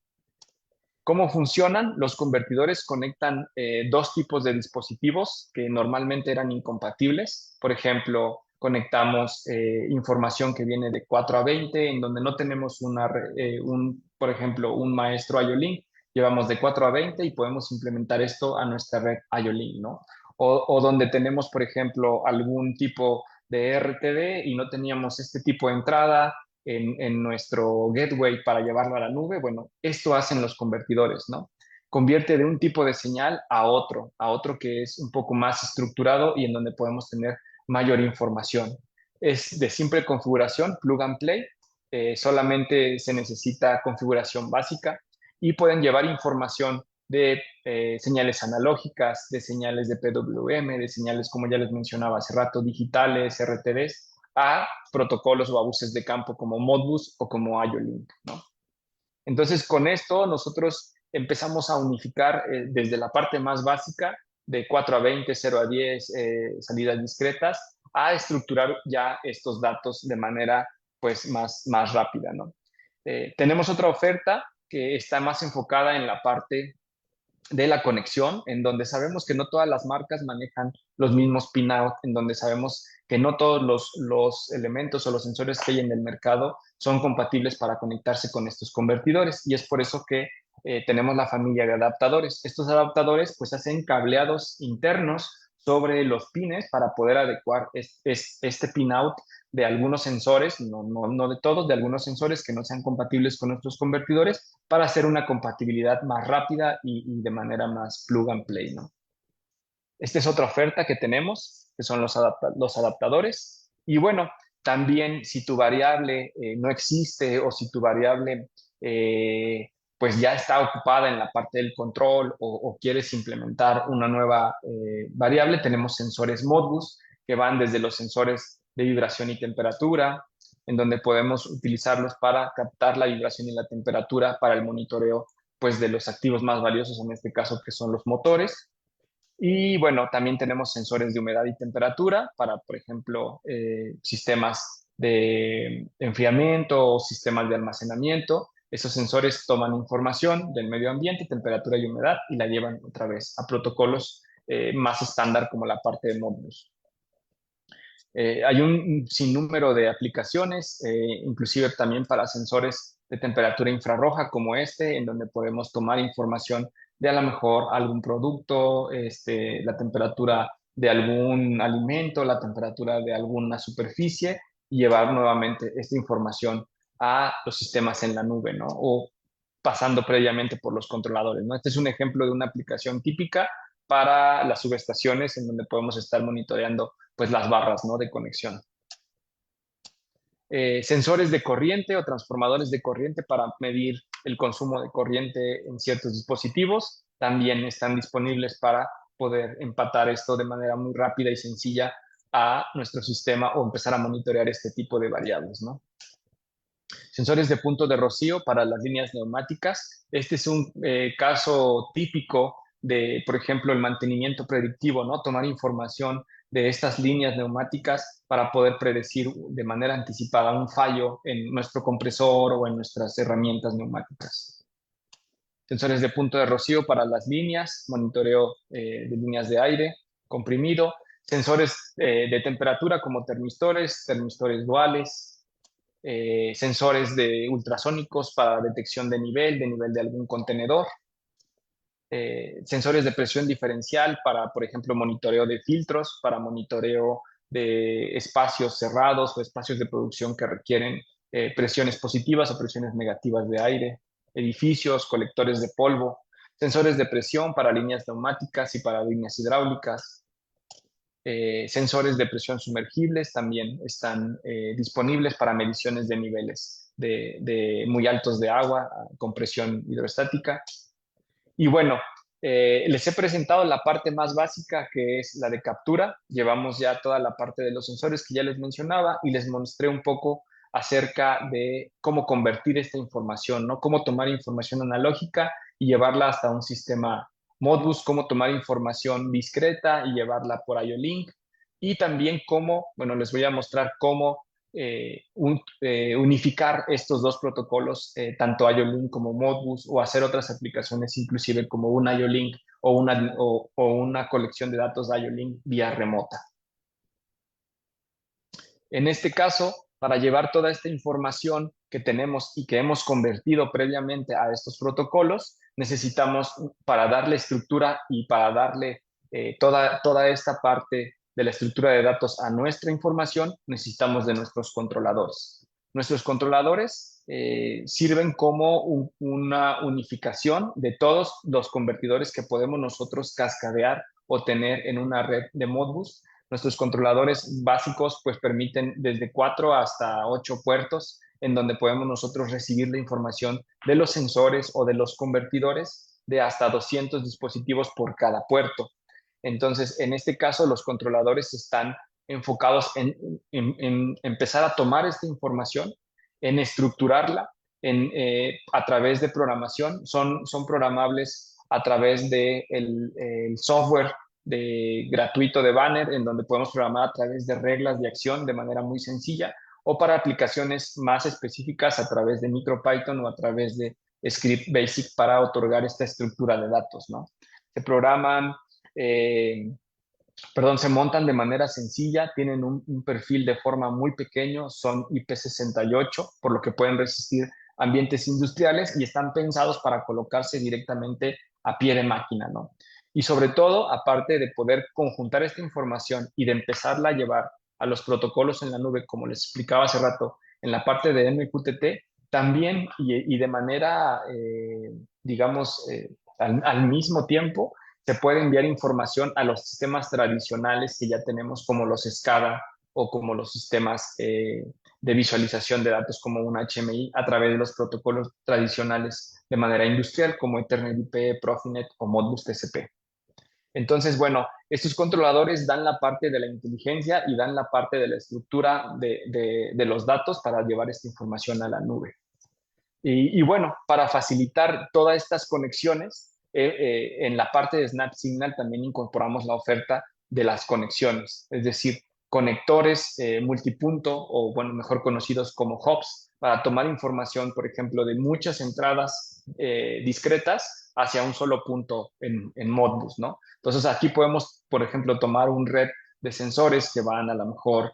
¿Cómo funcionan? Los convertidores conectan dos tipos de dispositivos que normalmente eran incompatibles. Por ejemplo, conectamos información que viene de 4 a 20, en donde no tenemos por ejemplo, un maestro IO-Link. Llevamos de 4 a 20 y podemos implementar esto a nuestra red IO-Link, ¿no? O donde tenemos, por ejemplo, algún tipo de RTD y no teníamos este tipo de entrada en nuestro gateway para llevarlo a la nube. Bueno, esto hacen los convertidores, ¿no? Convierte de un tipo de señal a otro que es un poco más estructurado y en donde podemos tener mayor información. Es de simple configuración, plug and play, solamente se necesita configuración básica y pueden llevar información de señales analógicas, de señales de PWM, de señales, como ya les mencionaba hace rato, digitales, RTDs, a protocolos o a buses de campo como Modbus o como IO-Link, ¿no? Entonces, con esto nosotros empezamos a unificar desde la parte más básica de 4 a 20, 0 a 10, salidas discretas, a estructurar ya estos datos de manera pues más rápida, ¿no? Tenemos otra oferta que está más enfocada en la parte de la conexión, en donde sabemos que no todas las marcas manejan los mismos pinout, en donde sabemos que no todos los elementos o los sensores que hay en el mercado son compatibles para conectarse con estos convertidores. Y es por eso que tenemos la familia de adaptadores. Estos adaptadores pues hacen cableados internos sobre los pines para poder adecuar este pinout de algunos sensores, no de todos, de algunos sensores que no sean compatibles con nuestros convertidores para hacer una compatibilidad más rápida y de manera más plug and play, ¿no? Esta es otra oferta que tenemos, que son los adaptadores. Y bueno, también si tu variable no existe o si tu variable pues ya está ocupada en la parte del control o quieres implementar una nueva variable, tenemos sensores Modbus que van desde los sensores de vibración y temperatura, en donde podemos utilizarlos para captar la vibración y la temperatura para el monitoreo pues, de los activos más valiosos, en este caso que son los motores. Y bueno, también tenemos sensores de humedad y temperatura para, por ejemplo, sistemas de enfriamiento o sistemas de almacenamiento. Esos sensores toman información del medio ambiente, temperatura y humedad y la llevan otra vez a protocolos más estándar como la parte de Modbus. Hay un sinnúmero de aplicaciones, inclusive también para sensores de temperatura infrarroja como este, en donde podemos tomar información de a lo mejor algún producto, la temperatura de algún alimento, la temperatura de alguna superficie, y llevar nuevamente esta información a los sistemas en la nube, ¿no? O pasando previamente por los controladores, ¿no? Este es un ejemplo de una aplicación típica para las subestaciones en donde podemos estar monitoreando pues las barras, ¿no?, de conexión. Sensores de corriente o transformadores de corriente para medir el consumo de corriente en ciertos dispositivos también están disponibles para poder empatar esto de manera muy rápida y sencilla a nuestro sistema o empezar a monitorear este tipo de variables, ¿no? Sensores de punto de rocío para las líneas neumáticas. Este es un caso típico de, por ejemplo, el mantenimiento predictivo, ¿no? Tomar información de estas líneas neumáticas para poder predecir de manera anticipada un fallo en nuestro compresor o en nuestras herramientas neumáticas. Sensores de punto de rocío para las líneas, monitoreo de líneas de aire comprimido. Sensores de temperatura como termistores duales, sensores de ultrasónicos para detección de nivel de algún contenedor, sensores de presión diferencial para, por ejemplo, monitoreo de filtros, para monitoreo de espacios cerrados o espacios de producción que requieren presiones positivas o presiones negativas de aire, edificios, colectores de polvo, sensores de presión para líneas neumáticas y para líneas hidráulicas. Sensores de presión sumergibles también están disponibles para mediciones de niveles de muy altos de agua con presión hidrostática. Y bueno, les he presentado la parte más básica, que es la de captura. Llevamos ya toda la parte de los sensores que ya les mencionaba y les mostré un poco acerca de cómo convertir esta información, ¿no? Cómo tomar información analógica y llevarla hasta un sistema Modbus, cómo tomar información discreta y llevarla por IO-Link, y también cómo, bueno, les voy a mostrar cómo unificar estos dos protocolos, tanto IO-Link como Modbus, o hacer otras aplicaciones inclusive como un IO-Link o una colección de datos de IO-Link vía remota. En este caso, para llevar toda esta información que tenemos y que hemos convertido previamente a estos protocolos, necesitamos, para darle estructura y para darle toda esta parte de la estructura de datos a nuestra información, necesitamos de nuestros controladores. Nuestros controladores sirven como una unificación de todos los convertidores que podemos nosotros cascadear o tener en una red de Modbus. Nuestros controladores básicos pues permiten desde 4 hasta 8 puertos en donde podemos nosotros recibir la información de los sensores o de los convertidores de hasta 200 dispositivos por cada puerto. Entonces, en este caso, los controladores están enfocados en empezar a tomar esta información, en estructurarla a través de programación. Son programables a través del el software gratuito de Banner, en donde podemos programar a través de reglas de acción de manera muy sencilla, o para aplicaciones más específicas a través de MicroPython o a través de Script Basic para otorgar esta estructura de datos, ¿no? Se programan, se montan de manera sencilla, tienen un perfil de forma muy pequeño, son IP68, por lo que pueden resistir ambientes industriales y están pensados para colocarse directamente a pie de máquina, ¿no? Y sobre todo, aparte de poder conjuntar esta información y de empezarla a llevar a los protocolos en la nube, como les explicaba hace rato, en la parte de MQTT, también y de manera, digamos, al mismo tiempo, se puede enviar información a los sistemas tradicionales que ya tenemos, como los SCADA o como los sistemas de visualización de datos como un HMI, a través de los protocolos tradicionales de manera industrial, como Ethernet IP, Profinet o Modbus TCP. Entonces, bueno, estos controladores dan la parte de la inteligencia y dan la parte de la estructura de los datos para llevar esta información a la nube. Y bueno, para facilitar todas estas conexiones, en la parte de Snap Signal también incorporamos la oferta de las conexiones, es decir, conectores multipunto, o bueno, mejor conocidos como hubs, para tomar información, por ejemplo, de muchas entradas discretas hacia un solo punto en Modbus, ¿no? Entonces aquí podemos, por ejemplo, tomar un red de sensores que van a lo mejor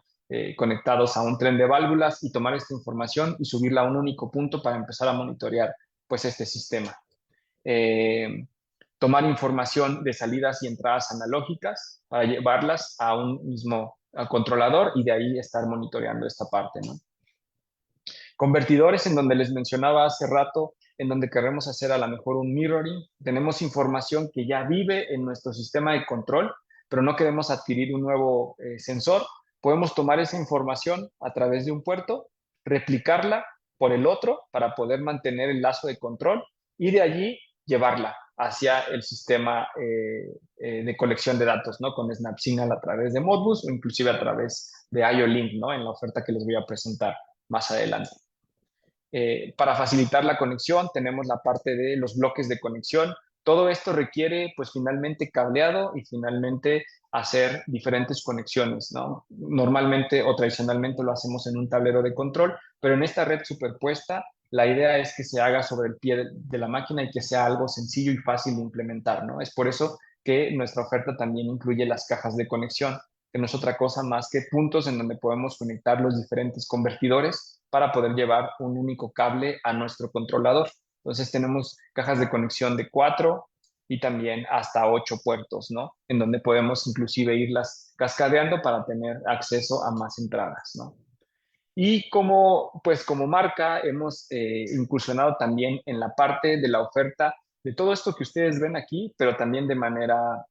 conectados a un tren de válvulas y tomar esta información y subirla a un único punto para empezar a monitorear pues este sistema. tomar información de salidas y entradas analógicas para llevarlas a un mismo controlador y de ahí estar monitoreando esta parte, ¿no? Convertidores en donde les mencionaba hace rato, en donde queremos hacer a lo mejor un mirroring. Tenemos información que ya vive en nuestro sistema de control, pero no queremos adquirir un nuevo sensor. Podemos tomar esa información a través de un puerto, replicarla por el otro para poder mantener el lazo de control y de allí llevarla hacia el sistema de colección de datos, ¿no? Con SnapSignal a través de Modbus o inclusive a través de IO-Link, ¿no? En la oferta que les voy a presentar más adelante. Para facilitar la conexión tenemos la parte de los bloques de conexión. Todo esto requiere pues finalmente cableado y finalmente hacer diferentes conexiones, ¿no? Normalmente o tradicionalmente lo hacemos en un tablero de control, pero en esta red superpuesta la idea es que se haga sobre el pie de la máquina y que sea algo sencillo y fácil de implementar, ¿no? Es por eso que nuestra oferta también incluye las cajas de conexión, que no es otra cosa más que puntos en donde podemos conectar los diferentes convertidores para poder llevar un único cable a nuestro controlador. Entonces tenemos cajas de conexión de 4 y también hasta 8 puertos, ¿no? En donde podemos inclusive irlas cascadeando para tener acceso a más entradas, ¿no? Y pues como marca hemos incursionado también en la parte de la oferta de todo esto que ustedes ven aquí, pero también de manera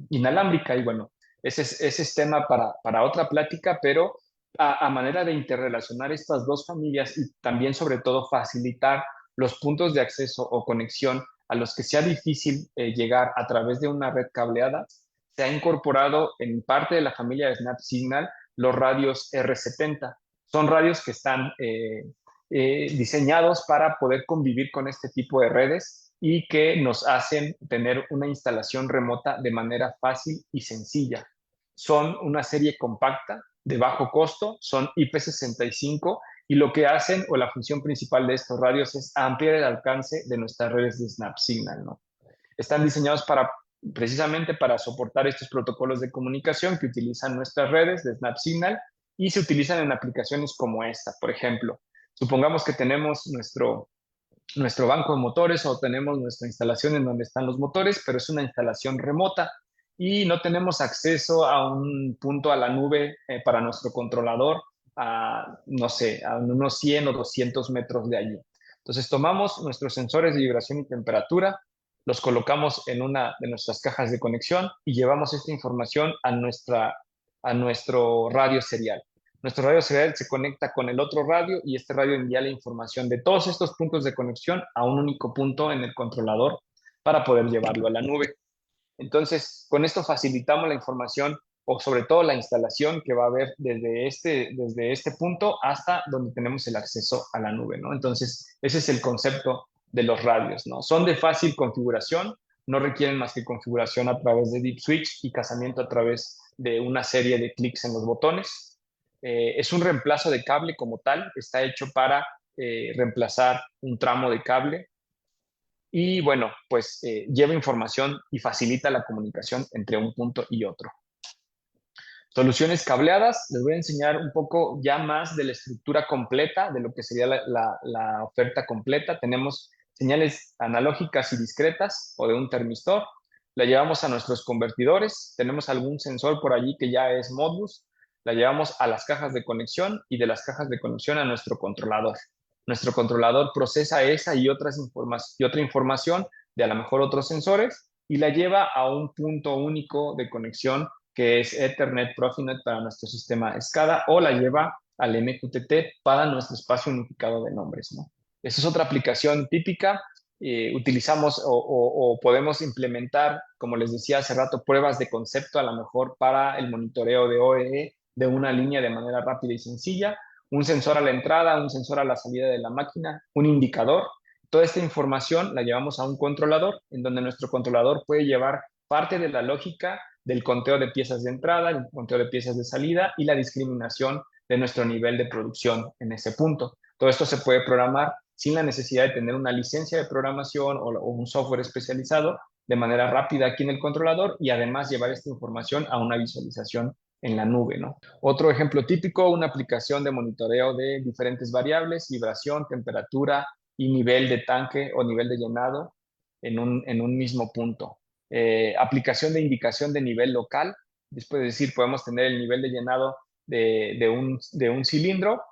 inalámbrica. Y bueno, ese es tema para otra plática, pero a manera de interrelacionar estas dos familias y también sobre todo facilitar los puntos de acceso o conexión a los que sea difícil llegar a través de una red cableada, se ha incorporado en parte de la familia de SnapSignal los radios R70. Son radios que están diseñados para poder convivir con este tipo de redes y que nos hacen tener una instalación remota de manera fácil y sencilla. Son una serie compacta de bajo costo, son IP65 y lo que hacen o la función principal de estos radios es ampliar el alcance de nuestras redes de SnapSignal, ¿no? Están diseñados precisamente para soportar estos protocolos de comunicación que utilizan nuestras redes de SnapSignal y se utilizan en aplicaciones como esta. Por ejemplo, supongamos que tenemos nuestro banco de motores o tenemos nuestra instalación en donde están los motores, pero es una instalación remota y no tenemos acceso a un punto a la nube para nuestro controlador no sé, a unos 100 o 200 metros de allí. Entonces tomamos nuestros sensores de vibración y temperatura, los colocamos en una de nuestras cajas de conexión y llevamos esta información a nuestro radio serial. Nuestro radio serial se conecta con el otro radio y este radio envía la información de todos estos puntos de conexión a un único punto en el controlador para poder llevarlo a la nube. Entonces, con esto facilitamos la información o sobre todo la instalación que va a haber desde este punto hasta donde tenemos el acceso a la nube, ¿no? Entonces, ese es el concepto de los radios, ¿no? Son de fácil configuración, no requieren más que configuración a través de Deep Switch y casamiento a través de una serie de clics en los botones. Es un reemplazo de cable como tal, está hecho para reemplazar un tramo de cable y bueno, pues lleva información y facilita la comunicación entre un punto y otro. Soluciones cableadas, les voy a enseñar un poco ya más de la estructura completa, de lo que sería la oferta completa. Tenemos señales analógicas y discretas o de un termistor. La llevamos a nuestros convertidores. Tenemos algún sensor por allí que ya es Modbus. La llevamos a las cajas de conexión y de las cajas de conexión a nuestro controlador. Nuestro controlador procesa esa y otra información de a lo mejor otros sensores y la lleva a un punto único de conexión que es Ethernet Profinet para nuestro sistema SCADA o la lleva al MQTT para nuestro espacio unificado de nombres, ¿no? Esa es otra aplicación típica. Utilizamos o podemos implementar, como les decía hace rato, pruebas de concepto a lo mejor para el monitoreo de OEE de una línea de manera rápida y sencilla, un sensor a la entrada, un sensor a la salida de la máquina, un indicador. Toda esta información la llevamos a un controlador, en donde nuestro controlador puede llevar parte de la lógica del conteo de piezas de entrada, el conteo de piezas de salida y la discriminación de nuestro nivel de producción en ese punto. Todo esto se puede programar sin la necesidad de tener una licencia de programación o un software especializado de manera rápida aquí en el controlador y además llevar esta información a una visualización en la nube, ¿no? Otro ejemplo típico, una aplicación de monitoreo de diferentes variables, vibración, temperatura y nivel de tanque o nivel de llenado en un mismo punto. Aplicación de indicación de nivel local. Después de decir, podemos tener el nivel de llenado de un cilindro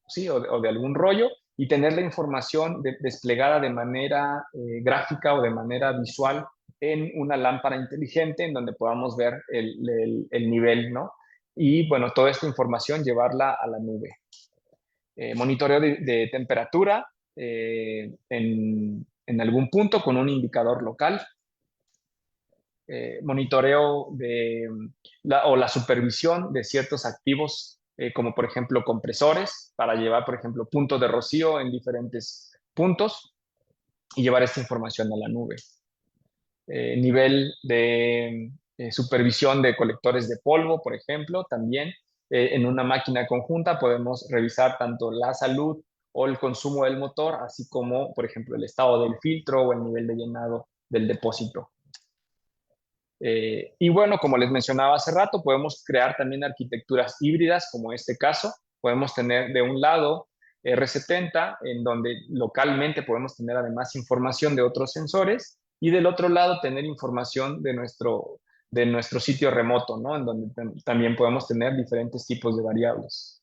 sí, o de algún rollo y tener la información desplegada de manera gráfica o de manera visual en una lámpara inteligente en donde podamos ver el nivel, ¿no? Y bueno, toda esta información llevarla a la nube. Monitoreo de temperatura en algún punto con un indicador local. Monitoreo o la supervisión de ciertos activos, como por ejemplo compresores, para llevar, por ejemplo, puntos de rocío en diferentes puntos y llevar esta información a la nube. Nivel de supervisión de colectores de polvo, por ejemplo, también en una máquina conjunta podemos revisar tanto la salud o el consumo del motor, así como, por ejemplo, el estado del filtro o el nivel de llenado del depósito. Y bueno, como les mencionaba hace rato, podemos crear también arquitecturas híbridas, como este caso. Podemos tener de un lado R70, en donde localmente podemos tener además información de otros sensores, y del otro lado tener información de nuestro sitio remoto, ¿no? En donde también podemos tener diferentes tipos de variables.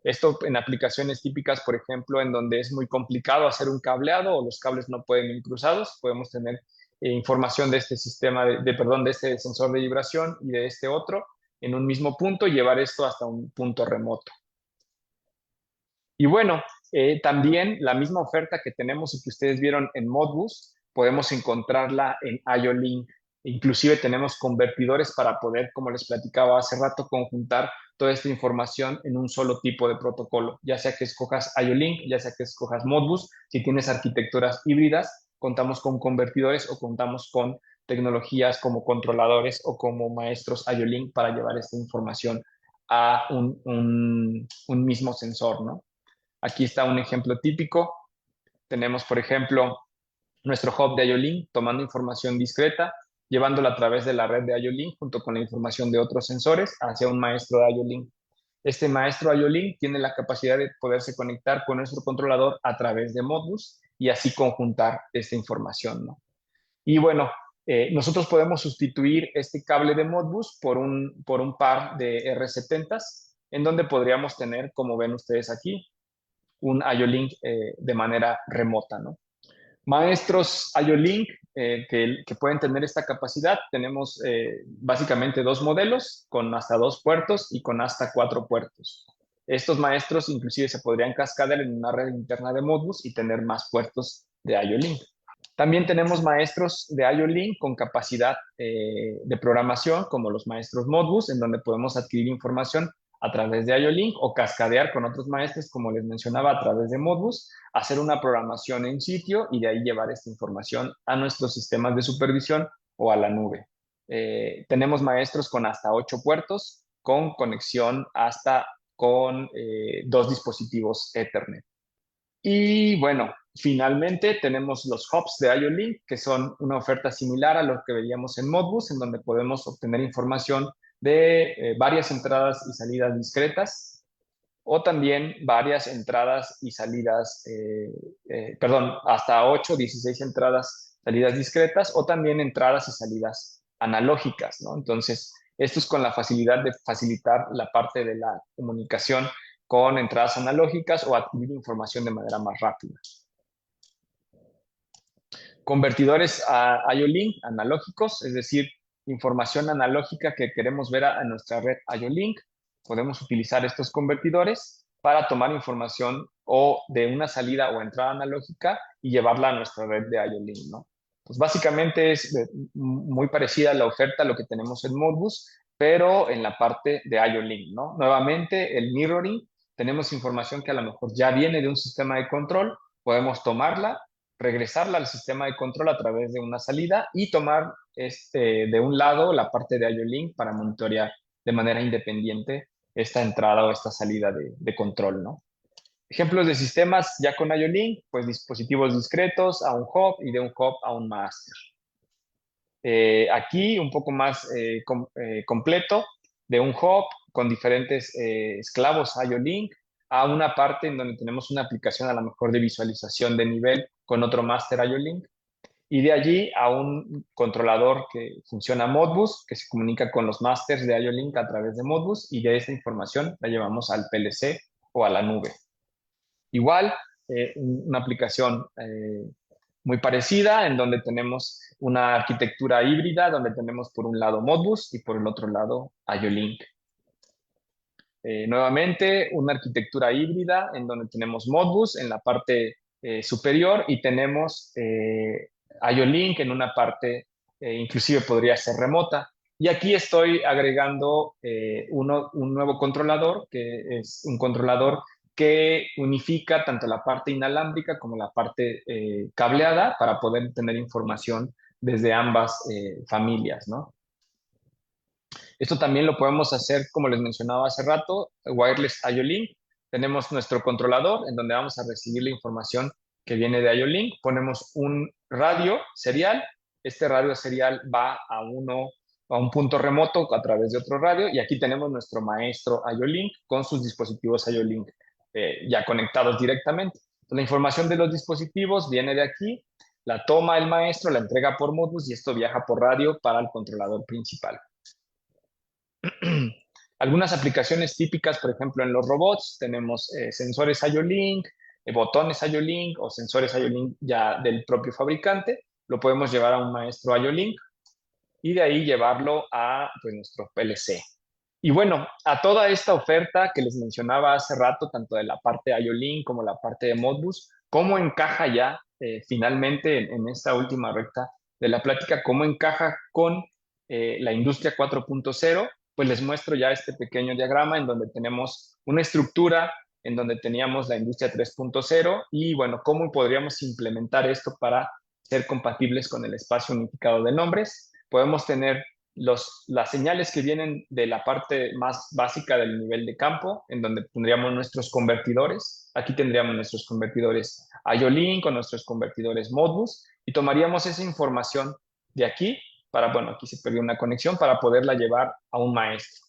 Esto en aplicaciones típicas, por ejemplo, en donde es muy complicado hacer un cableado o los cables no pueden ir cruzados, podemos tener información de este sistema, de este sensor de vibración y de este otro en un mismo punto y llevar esto hasta un punto remoto. Y bueno, también la misma oferta que tenemos y que ustedes vieron en Modbus, podemos encontrarla en IO-Link. Inclusive tenemos convertidores para poder, como les platicaba hace rato, conjuntar toda esta información en un solo tipo de protocolo, ya sea que escojas IO-Link, ya sea que escojas Modbus. Si tienes arquitecturas híbridas, contamos con convertidores o contamos con tecnologías como controladores o como maestros IO-Link para llevar esta información a un mismo sensor, ¿no? Aquí está un ejemplo típico. Tenemos, por ejemplo, nuestro hub de IO-Link tomando información discreta, llevándola a través de la red de IO-Link junto con la información de otros sensores hacia un maestro de IO-Link. Este maestro IO-Link tiene la capacidad de poderse conectar con nuestro controlador a través de Modbus y así conjuntar esta información, ¿no? Y bueno, nosotros podemos sustituir este cable de Modbus por un par de R70s, en donde podríamos tener, como ven ustedes aquí, un IO-Link de manera remota, ¿no? Maestros IO-Link que pueden tener esta capacidad, tenemos básicamente dos modelos, con hasta 2 puertos y con hasta 4 puertos. Estos maestros inclusive se podrían cascadar en una red interna de Modbus y tener más puertos de IO-Link. También tenemos maestros de IO-Link con capacidad de programación, como los maestros Modbus, en donde podemos adquirir información a través de IO-Link o cascadear con otros maestros, como les mencionaba, a través de Modbus, hacer una programación en sitio y de ahí llevar esta información a nuestros sistemas de supervisión o a la nube. Tenemos maestros con hasta 8 puertos, con conexión hasta con 2 dispositivos Ethernet. Y bueno, finalmente tenemos los hubs de IO-Link, que son una oferta similar a lo que veíamos en Modbus, en donde podemos obtener información de varias entradas y salidas discretas, o también varias entradas y salidas, hasta 8, 16 entradas, salidas discretas, o también entradas y salidas analógicas, ¿no? Entonces, esto es con la facilidad de facilitar la parte de la comunicación con entradas analógicas o adquirir información de manera más rápida. Convertidores a IO-Link analógicos, es decir, información analógica que queremos ver a nuestra red IO-Link. Podemos utilizar estos convertidores para tomar información o de una salida o entrada analógica y llevarla a nuestra red de IO-Link, ¿no? Pues básicamente es muy parecida a la oferta a lo que tenemos en Modbus, pero en la parte de IO-Link, ¿no? Nuevamente, el mirroring, tenemos información que a lo mejor ya viene de un sistema de control, podemos tomarla, regresarla al sistema de control a través de una salida y tomar de un lado la parte de IO-Link para monitorear de manera independiente esta entrada o esta salida de control, ¿no? Ejemplos de sistemas ya con IO-Link, pues dispositivos discretos a un hub y de un hub a un master. Aquí un poco más completo, de un hub con diferentes esclavos IO-Link a una parte en donde tenemos una aplicación a lo mejor de visualización de nivel con otro master IO-Link. y de allí a un controlador que funciona Modbus, que se comunica con los masters de IO-Link a través de Modbus, y de esta información la llevamos al PLC o a la nube. Igual, una aplicación muy parecida, en donde tenemos una arquitectura híbrida, donde tenemos por un lado Modbus y por el otro lado IO-Link. Nuevamente, una arquitectura híbrida en donde tenemos Modbus en la parte superior y tenemos IO-Link en una parte, inclusive podría ser remota. Y aquí estoy agregando un nuevo controlador, que es un controlador que unifica tanto la parte inalámbrica como la parte cableada para poder tener información desde ambas familias, ¿no? Esto también lo podemos hacer, como les mencionaba hace rato, Wireless IO-Link. Tenemos nuestro controlador en donde vamos a recibir la información que viene de IO-Link. Ponemos un radio serial. Este radio serial va a un punto remoto a través de otro radio. Y aquí tenemos nuestro maestro IO-Link con sus dispositivos IO-Link ya conectados directamente. Entonces, la información de los dispositivos viene de aquí, la toma el maestro, la entrega por Modbus y esto viaja por radio para el controlador principal. Algunas aplicaciones típicas, por ejemplo, en los robots, tenemos sensores IO-Link, botones IO-Link o sensores IO-Link ya del propio fabricante. Lo podemos llevar a un maestro IO-Link y de ahí llevarlo a pues, nuestro PLC. Y bueno, a toda esta oferta que les mencionaba hace rato, tanto de la parte IO-Link como la parte de Modbus, ¿cómo encaja ya finalmente en esta última recta de la plática? ¿Cómo encaja con la industria 4.0? Pues les muestro ya este pequeño diagrama en donde tenemos una estructura en donde teníamos la industria 3.0 y bueno, cómo podríamos implementar esto para ser compatibles con el espacio unificado de nombres. Podemos tener las señales que vienen de la parte más básica del nivel de campo, en donde tendríamos nuestros convertidores. Aquí tendríamos nuestros convertidores IO-Link o nuestros convertidores Modbus y tomaríamos esa información de aquí bueno, aquí se perdió una conexión, para poderla llevar a un maestro.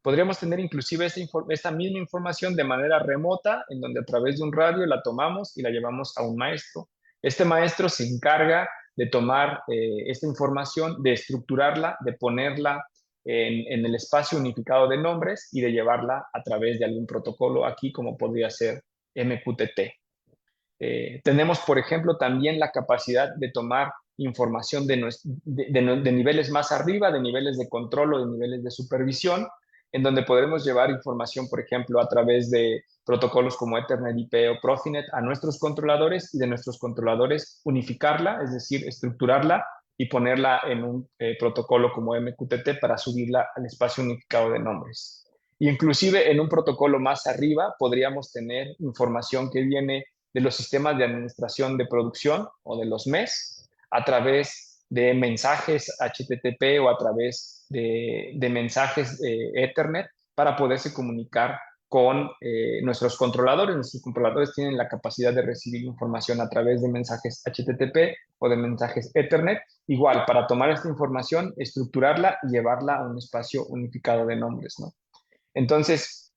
Podríamos tener inclusive esta misma información de manera remota, en donde a través de un radio la tomamos y la llevamos a un maestro. Este maestro se encarga de tomar esta información, de estructurarla, de ponerla en el espacio unificado de nombres y de llevarla a través de algún protocolo aquí, como podría ser MQTT. Tenemos, por ejemplo, también la capacidad de tomar información de niveles más arriba, de niveles de control o de niveles de supervisión, en donde podremos llevar información, por ejemplo, a través de protocolos como Ethernet, IP o Profinet a nuestros controladores y de nuestros controladores unificarla, es decir, estructurarla y ponerla en un protocolo como MQTT para subirla al espacio unificado de nombres. Inclusive en un protocolo más arriba podríamos tener información que viene de los sistemas de administración de producción o de los MES a través de mensajes HTTP o a través de mensajes Ethernet para poderse comunicar con nuestros controladores. Nuestros controladores tienen la capacidad de recibir información a través de mensajes HTTP o de mensajes Ethernet. Igual, para tomar esta información, estructurarla y llevarla a un espacio unificado de nombres, ¿no? Entonces,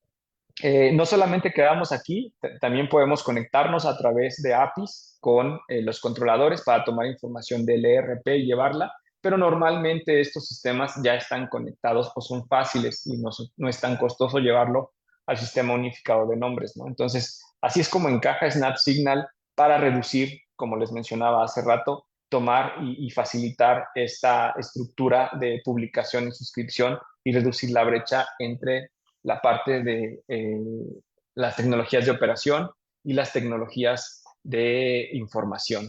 no solamente quedamos aquí, también podemos conectarnos a través de APIs con los controladores para tomar información del ERP y llevarla, pero normalmente estos sistemas ya están conectados o son fáciles y no es tan costoso llevarlo al sistema unificado de nombres, ¿no? Entonces, así es como encaja SnapSignal para reducir, como les mencionaba hace rato, tomar y facilitar esta estructura de publicación y suscripción y reducir la brecha entre la parte de las tecnologías de operación y las tecnologías de información.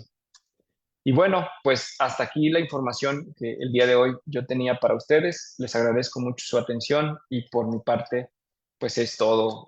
Y bueno, pues hasta aquí la información que el día de hoy yo tenía para ustedes. Les agradezco mucho su atención y por mi parte, pues es todo.